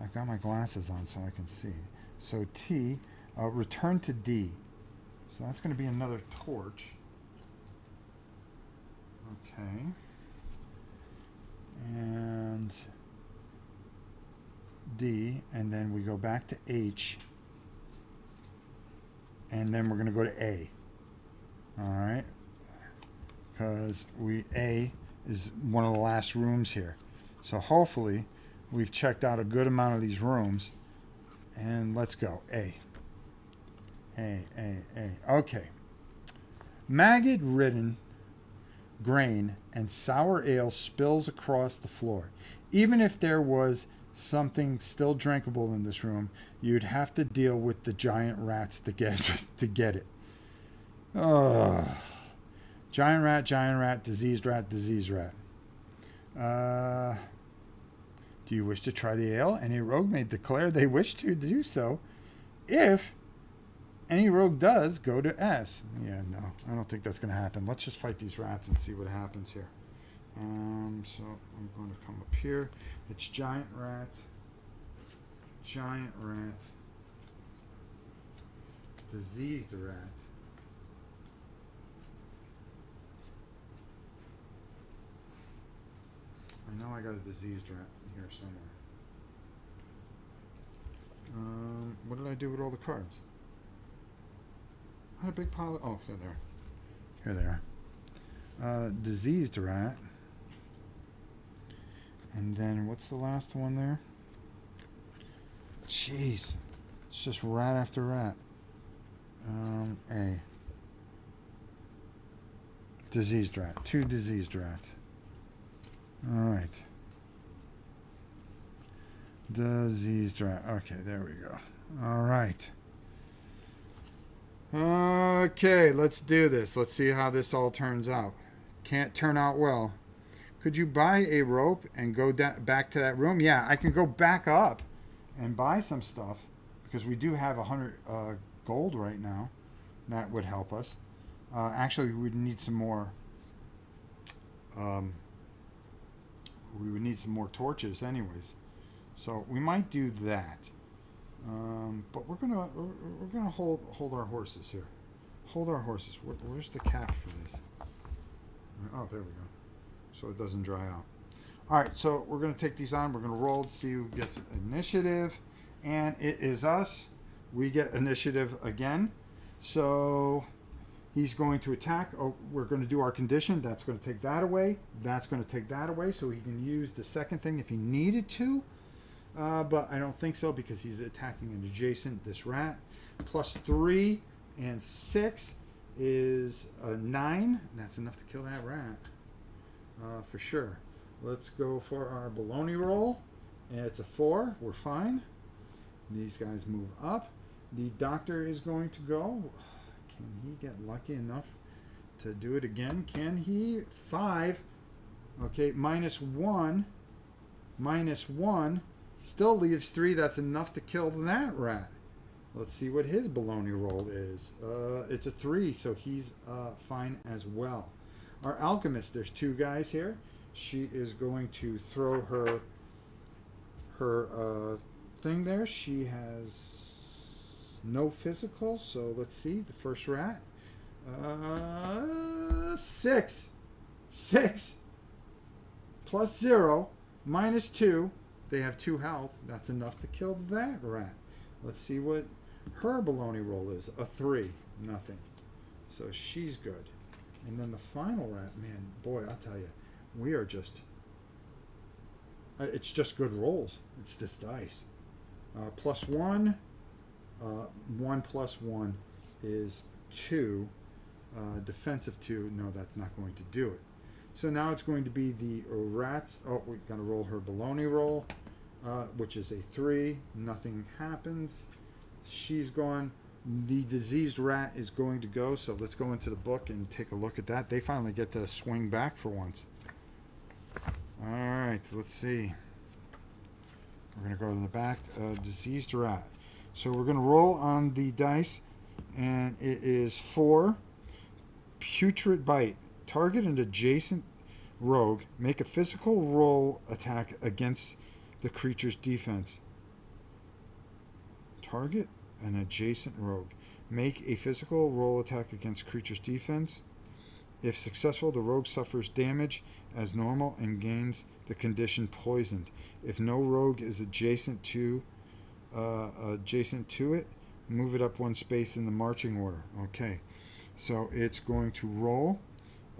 I got my glasses on so I can see. So T, return to D. So that's going to be another torch. Okay. And D, and then we go back to H, and then we're going to go to A. All right, because A is one of the last rooms here. So hopefully we've checked out a good amount of these rooms, and let's go. A. Okay. Maggot-ridden grain and sour ale spills across the floor. Even if there was something still drinkable in this room, you'd have to deal with the giant rats to get it. Giant rat, diseased rat. Do you wish to try the ale? Any rogue may declare they wish to do so. If any rogue does, go to S. Yeah, no, I don't think that's going to happen. Let's just fight these rats and see what happens here. So I'm going to come up here. It's giant rat, diseased rat. I know I got a diseased rat in here somewhere. What did I do with all the cards? I had a big pile of... Oh, here they are. Here they are. Diseased rat. And then what's the last one there? Jeez. It's just rat after rat. A. Diseased rat. 2 diseased rats. All right. Diseased rat. Okay, there we go. All right. Okay, let's do this. Let's see how this all turns out. Can't turn out well. Could you buy a rope and go back to that room? Yeah, I can go back up and buy some stuff because we do have 100 gold right now. That would help us. Actually, we would need some more. Um, we would need some more torches, anyways. So we might do that. But we're gonna hold our horses here. Hold our horses. Where's the cap for this? Oh, there we go. So it doesn't dry out. All right, so we're going to take these on. We're going to roll to see who gets initiative. And it is us. We get initiative again. So he's going to attack. Oh, we're going to do our condition. That's going to take that away. That's going to take that away. So he can use the second thing if he needed to. But I don't think so because he's attacking an adjacent, this rat. Plus 3 and 6 is a 9. That's enough to kill that rat. For sure. Let's go for our baloney roll. And it's a 4. We're fine. These guys move up. The doctor is going to go. Can he get lucky enough to do it again? Can he? 5. Okay, minus 1. Minus 1. Still leaves 3. That's enough to kill that rat. Let's see what his baloney roll is. It's a 3, so he's fine as well. Our alchemist, there's 2 guys here. She is going to throw her thing there. She has no physical, so let's see. The first rat. 6. 6 plus 0 minus 2. They have 2 health. That's enough to kill that rat. Let's see what her baloney roll is. A 3. Nothing. So she's good. And then the final rat, man, boy, I'll tell you, we are just, it's just good rolls. It's this dice. Plus 1, 1 plus 1 is 2. Defensive 2, no, that's not going to do it. So now it's going to be the rats. Oh, we've got to roll her baloney roll, which is a 3. Nothing happens. She's gone. The diseased rat is going to go, so let's go into the book and take a look at that. They finally get to swing back for once. All right, so let's see. We're going to go to the back. Diseased rat. So we're going to roll on the dice, and it is 4. Putrid bite. Target an adjacent rogue. Make a physical roll attack against the creature's defense. Target an adjacent rogue. Make a physical roll attack against creature's defense. If successful, the rogue suffers damage as normal and gains the condition poisoned. If no rogue is adjacent to it, move it up 1 space in the marching order. Okay, so it's going to roll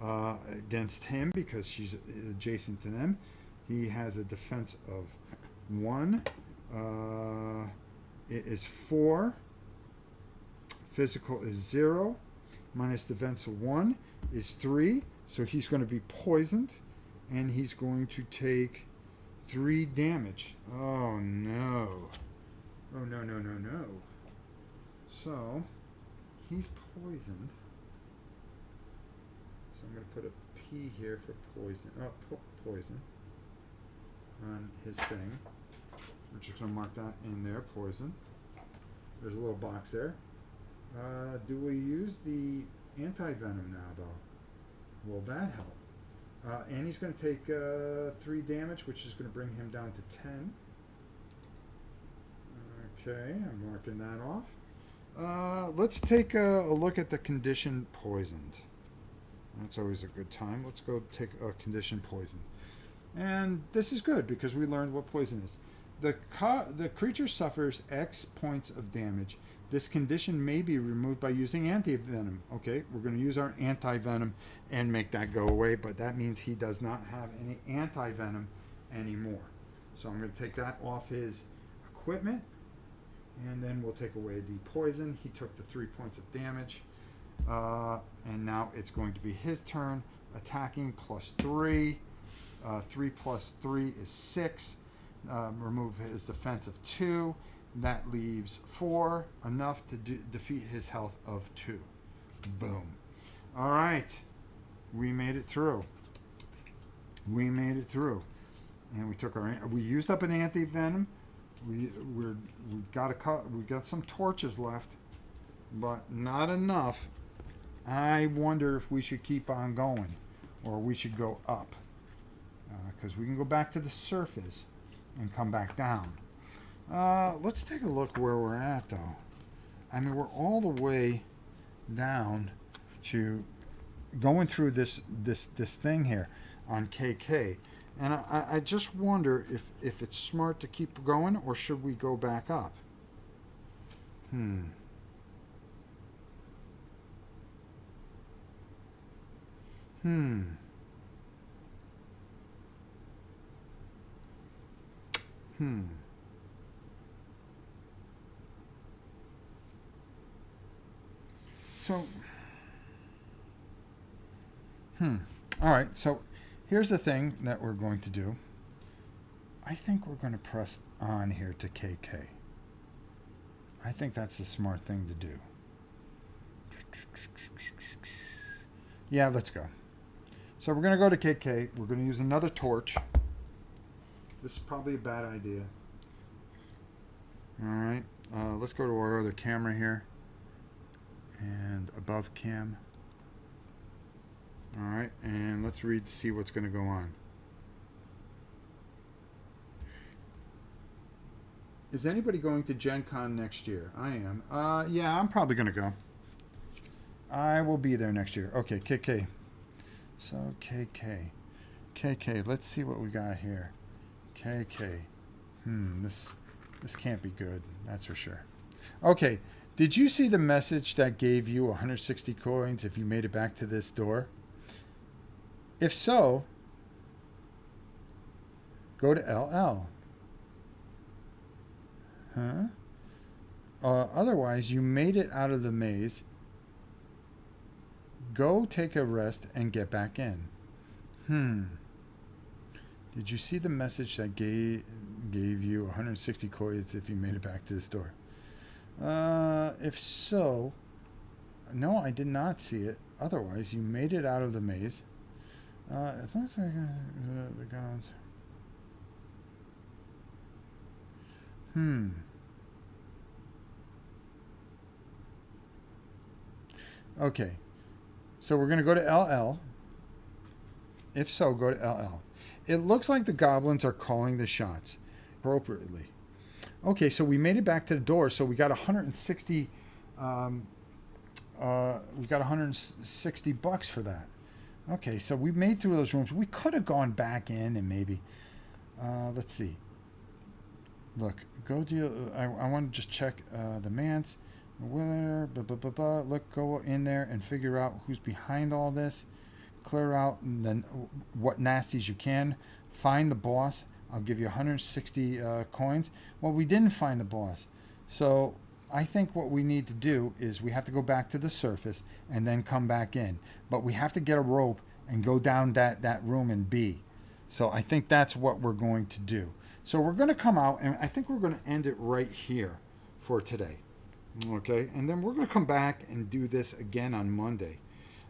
against him because she's adjacent to them. He has a defense of 1. It is 4. Physical is 0. Minus defense of 1 is 3. So he's going to be poisoned. And he's going to take 3 damage. Oh, no. Oh, no, no, no, no. So, he's poisoned. So I'm going to put a P here for poison. Oh, poison. On his thing. We're just going to mark that in there, poison. There's a little box there. Do we use the anti-venom now, though? Will that help? And he's going to take 3 damage, which is going to bring him down to 10. Okay, I'm marking that off. Let's take a look at the condition poisoned. That's always a good time. Let's go take a condition poisoned. And this is good because we learned what poison is. The creature suffers X points of damage. This condition may be removed by using anti-venom. Okay, we're going to use our anti-venom and make that go away, but that means he does not have any anti-venom anymore. So I'm going to take that off his equipment, and then we'll take away the poison. He took the 3 points of damage, and now it's going to be his turn. Attacking plus 3. 3 plus 3 is 6. Remove his defense of 2. That leaves 4, enough to defeat his health of 2. Boom. All right. We made it through. We made it through. And we used up an anti-venom. We got some torches left, but not enough. I wonder if we should keep on going or we should go up. Because we can go back to the surface and come back down. Let's take a look where we're at, though. I mean, we're all the way down to going through this thing here on KK. And I just wonder if it's smart to keep going or should we go back up? Hmm. So, all right, so here's the thing that we're going to do. I think we're going to press on here to KK. I think that's the smart thing to do. Yeah, let's go. So we're going to go to KK. We're going to use another torch. This is probably a bad idea. All right, let's go to our other camera here. And above cam. All right, and let's read to see what's going to go on. Is anybody going to Gen Con next year? I am. Yeah, I'm probably going to go. I will be there next year. Okay, KK. So, KK. KK, let's see what we got here. KK. This can't be good. That's for sure. Okay, did you see the message that gave you 160 coins if you made it back to this door? If so, go to LL. Otherwise, you made it out of the maze. Go take a rest and get back in. Did you see the message that gave you 160 coins if you made it back to the store? If so, no, I did not see it. Otherwise, you made it out of the maze. It looks like the gods. Okay, so we're going to go to LL. If so, go to LL. It looks like the goblins are calling the shots appropriately. Okay, so we made it back to the door, so we got 160. We got 160 bucks for that. Okay, so we made through those rooms. We could have gone back in and maybe, let's see. Look, go deal. I want to just check the manse. Look, go in there and figure out who's behind all this. Clear out and then what nasties you can. Find the boss. I'll give you 160 coins. Well, we didn't find the boss. So I think what we need to do is we have to go back to the surface and then come back in. But we have to get a rope and go down that room in B. So I think that's what we're going to do. So we're going to come out, and I think we're going to end it right here for today. Okay, and then we're going to come back and do this again on Monday.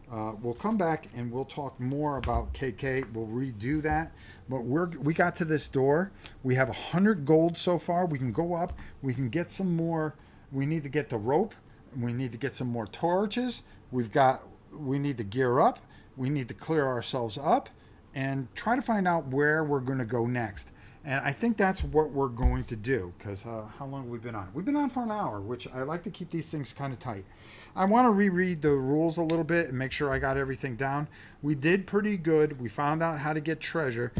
We'll come back and we'll talk more about KK. We'll redo that. But we got to this door. We have 100 gold so far. We can go up. We can get some more. We need to get the rope. We need to get some more torches. We need to gear up. We need to clear ourselves up and try to find out where we're going to go next. And I think that's what we're going to do, because how long have we been on? We've been on for an hour, which I like to keep these things kind of tight. I want to reread the rules a little bit and make sure I got everything down. We did pretty good. We found out how to get treasure.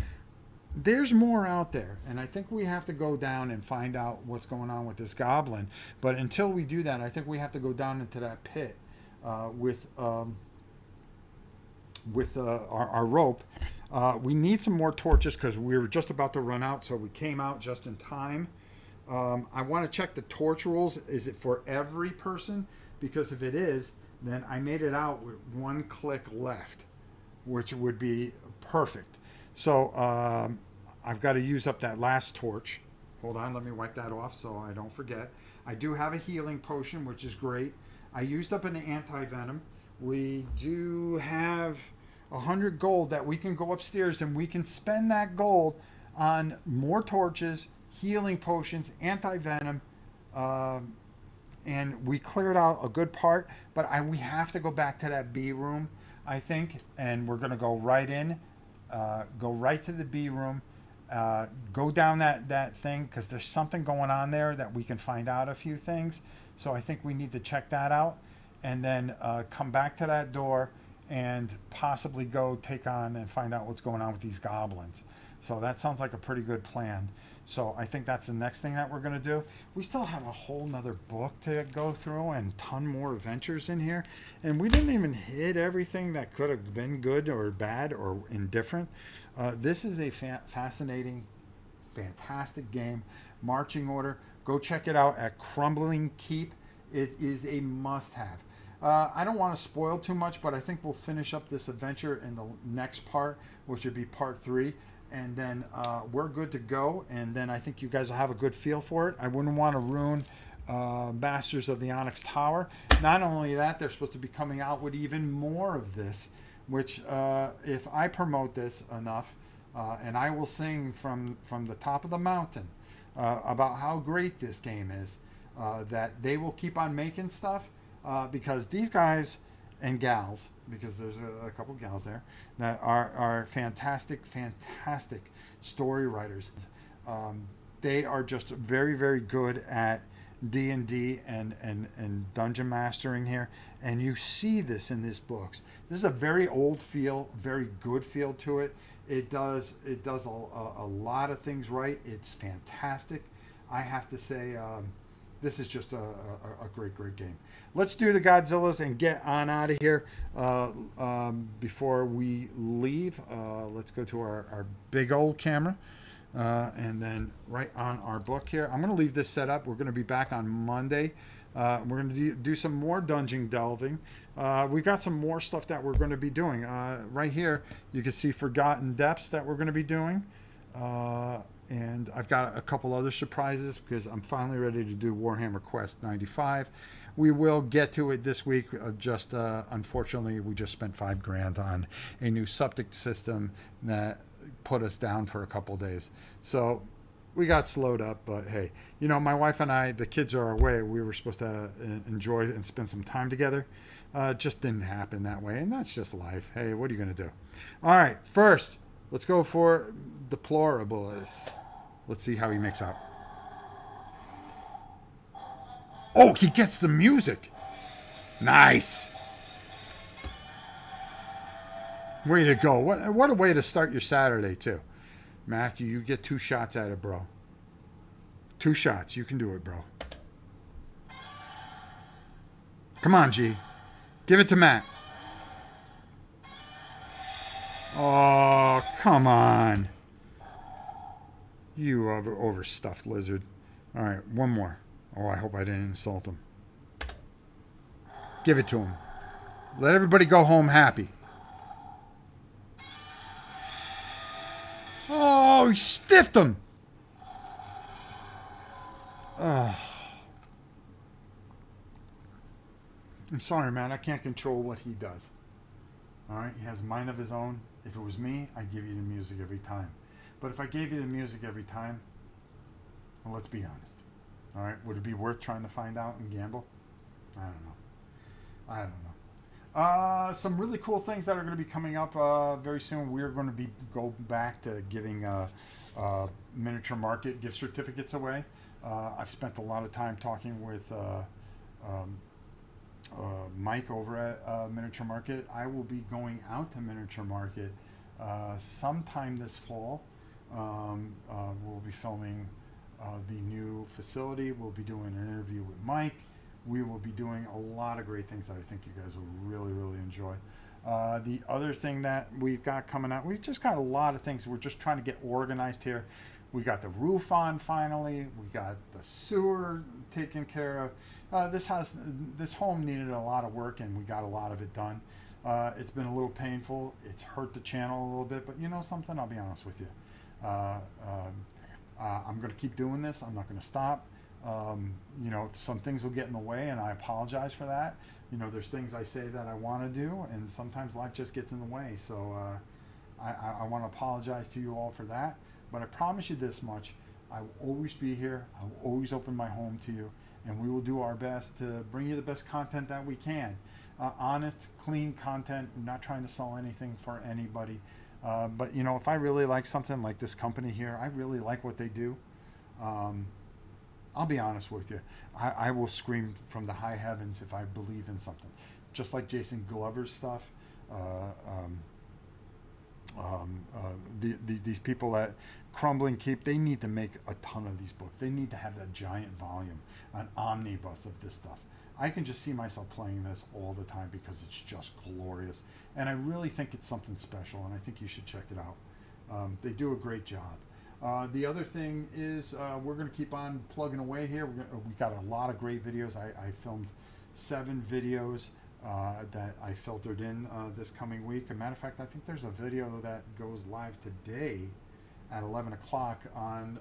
There's more out there, and I think we have to go down and find out what's going on with this goblin. But until we do that, I think we have to go down into that pit with our rope. We need some more torches because we were just about to run out, so we came out just in time. I want to check the torch rules. Is it for every person? Because if it is, then I made it out with one click left, which would be perfect. So I've got to use up that last torch. Hold on, let me wipe that off so I don't forget. I do have a healing potion, which is great. I used up an anti-venom. We do have 100 gold that we can go upstairs and we can spend that gold on more torches, healing potions, anti-venom, and we cleared out a good part. But we have to go back to that B room, I think, and we're gonna go right in, go right to the B room, go down that thing because there's something going on there that we can find out a few things. So I think we need to check that out, and then come back to that door and possibly go take on and find out what's going on with these goblins. So that sounds like a pretty good plan. So I think that's the next thing that we're going to do. We still have a whole nother book to go through and a ton more adventures in here. And we didn't even hit everything that could have been good or bad or indifferent. This is a fascinating, fantastic game. Marching Order. Go check it out at Crumbling Keep. It is a must-have. I don't want to spoil too much, but I think we'll finish up this adventure in the next part, which would be part 3. And then we're good to go. And then I think you guys will have a good feel for it. I wouldn't want to ruin Masters of the Onyx Tower. Not only that, they're supposed to be coming out with even more of this, which if I promote this enough, and I will sing from the top of the mountain about how great this game is, that they will keep on making stuff, because these guys and gals, because there's a couple gals there that are fantastic story writers. They are just very, very good at D&D and dungeon mastering here, and you see this in these books. This is a very old feel, very good feel to it. It does a lot of things right. It's fantastic. I have to say, this is just a great game. Let's do the Godzillas and get on out of here. Before we leave, let's go to our big old camera. And then right on our book here. I'm going to leave this set up. We're going to be back on Monday. We're going to do some more dungeon delving. We got some more stuff that we're going to be doing. Right here, you can see Forgotten Depths that we're going to be doing. And I've got a couple other surprises because I'm finally ready to do Warhammer Quest 95. We will get to it this week. Unfortunately, we just spent $5,000 on a new septic system that put us down for a couple days. So we got slowed up, but hey, my wife and I, the kids are away. We were supposed to enjoy and spend some time together. Just didn't happen that way, and that's just life. Hey, what are you going to do? All right, first, let's go for Deplorables. Let's see how he makes out. Oh, he gets the music. Nice. Way to go. What a way to start your Saturday, too. Matthew, you get 2 shots at it, bro. 2 shots. You can do it, bro. Come on, G. Give it to Matt. Oh, come on. You overstuffed lizard. All right, one more. Oh, I hope I didn't insult him. Give it to him. Let everybody go home happy. Oh, he stiffed him. Oh. I'm sorry, man. I can't control what he does. All right? He has a mind of his own. If it was me, I'd give you the music every time. But if I gave you the music every time, well, let's be honest. All right? Would it be worth trying to find out and gamble? I don't know. Some really cool things that are going to be coming up very soon. We're going to go back to giving miniature market gift certificates away. I've spent a lot of time talking with Mike over at Miniature Market. I will be going out to Miniature Market sometime this fall. We'll be filming the new facility. We'll be doing an interview with Mike. We will be doing a lot of great things that I think you guys will really, really enjoy. The other thing that we've got coming out, we've just got a lot of things. We're just trying to get organized here. We got the roof on finally. We got the sewer taken care of. This home needed a lot of work, and we got a lot of it done. It's been a little painful. It's hurt the channel a little bit, but you know something? I'll be honest with you. I'm going to keep doing this. I'm not going to stop. Some things will get in the way, and I apologize for that. There's things I say that I want to do, and sometimes life just gets in the way. So I want to apologize to you all for that. But I promise you this much: I will always be here. I will always open my home to you, and we will do our best to bring you the best content that we can. Honest, clean content. We're not trying to sell anything for anybody. But if I really like something like this company here, I really like what they do. I'll be honest with you. I will scream from the high heavens if I believe in something. Just like Jason Glover's stuff. These people at Crumbling Keep, they need to make a ton of these books. They need to have that giant volume, an omnibus of this stuff. I can just see myself playing this all the time because it's just glorious. And I really think it's something special, and I think you should check it out. They do a great job. The other thing is we're going to keep on plugging away here. We got a lot of great videos. I filmed 7 videos that I filtered in this coming week. As a matter of fact, I think there's a video that goes live today at 11 o'clock on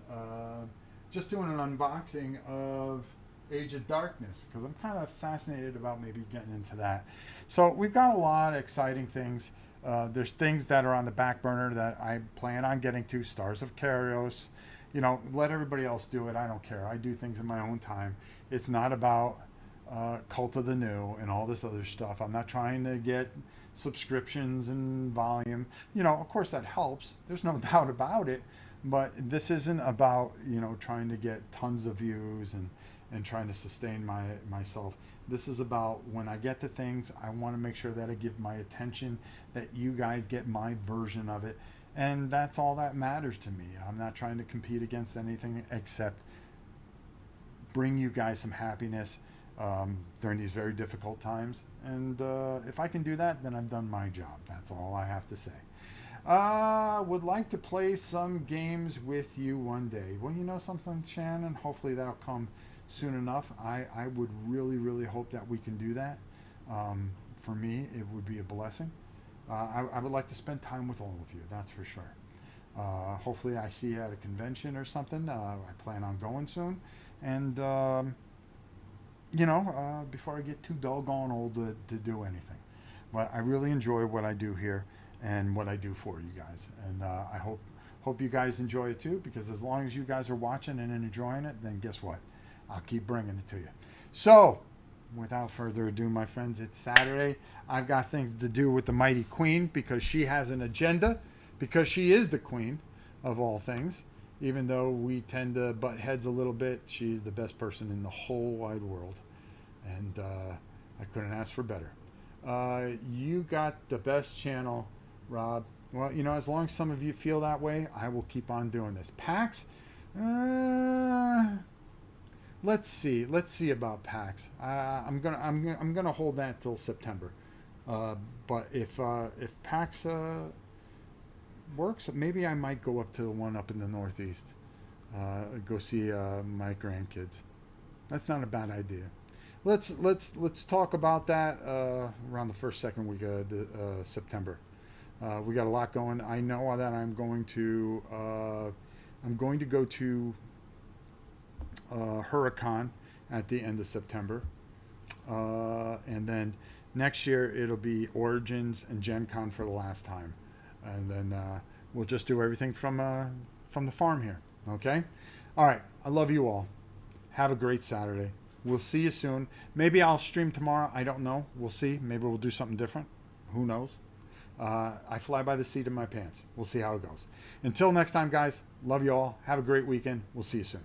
just doing an unboxing of Age of Darkness, because I'm kind of fascinated about maybe getting into that. So we've got a lot of exciting things. There's things that are on the back burner that I plan on getting to. Stars of Kairos. Let everybody else do it. I don't care. I do things in my own time. It's not about Cult of the New and all this other stuff. I'm not trying to get subscriptions and volume. Of course that helps. There's no doubt about it. But this isn't about, trying to get tons of views and trying to sustain myself. This is about when I get to things, I want to make sure that I give my attention, that you guys get my version of it. And that's all that matters to me. I'm not trying to compete against anything except bring you guys some happiness during these very difficult times. And if I can do that, then I've done my job. That's all I have to say. Would like to play some games with you one day. Well, you know something, Shannon? Hopefully that'll come soon enough. I would really hope that we can do that. For me, it would be a blessing. I would like to spend time with all of you, that's for sure. Hopefully I see you at a convention or something. I plan on going soon. And, before I get too doggone old to do anything. But I really enjoy what I do here and what I do for you guys. And I hope you guys enjoy it too, because as long as you guys are watching and enjoying it, then guess what? I'll keep bringing it to you. So, without further ado, my friends, it's Saturday. I've got things to do with the mighty queen because she has an agenda, because she is the queen of all things. Even though we tend to butt heads a little bit, she's the best person in the whole wide world. And I couldn't ask for better. You got the best channel, Rob. Well, as long as some of you feel that way, I will keep on doing this. PAX? Let's see about PAX. I'm gonna hold that till September. But if PAX works, maybe I might go up to the one up in the Northeast. Go see my grandkids. That's not a bad idea. Let's talk about that around the second week of September. We got a lot going. I know that I'm going to go to Huracan at the end of September, and then next year it'll be Origins and Gen Con for the last time, and then we'll just do everything from the farm here. Okay, all right. I love you all. Have a great Saturday. We'll see you soon. Maybe I'll stream tomorrow. I don't know. We'll see. Maybe we'll do something different. Who knows? I fly by the seat of my pants. We'll see how it goes. Until next time, guys. Love you all. Have a great weekend. We'll see you soon.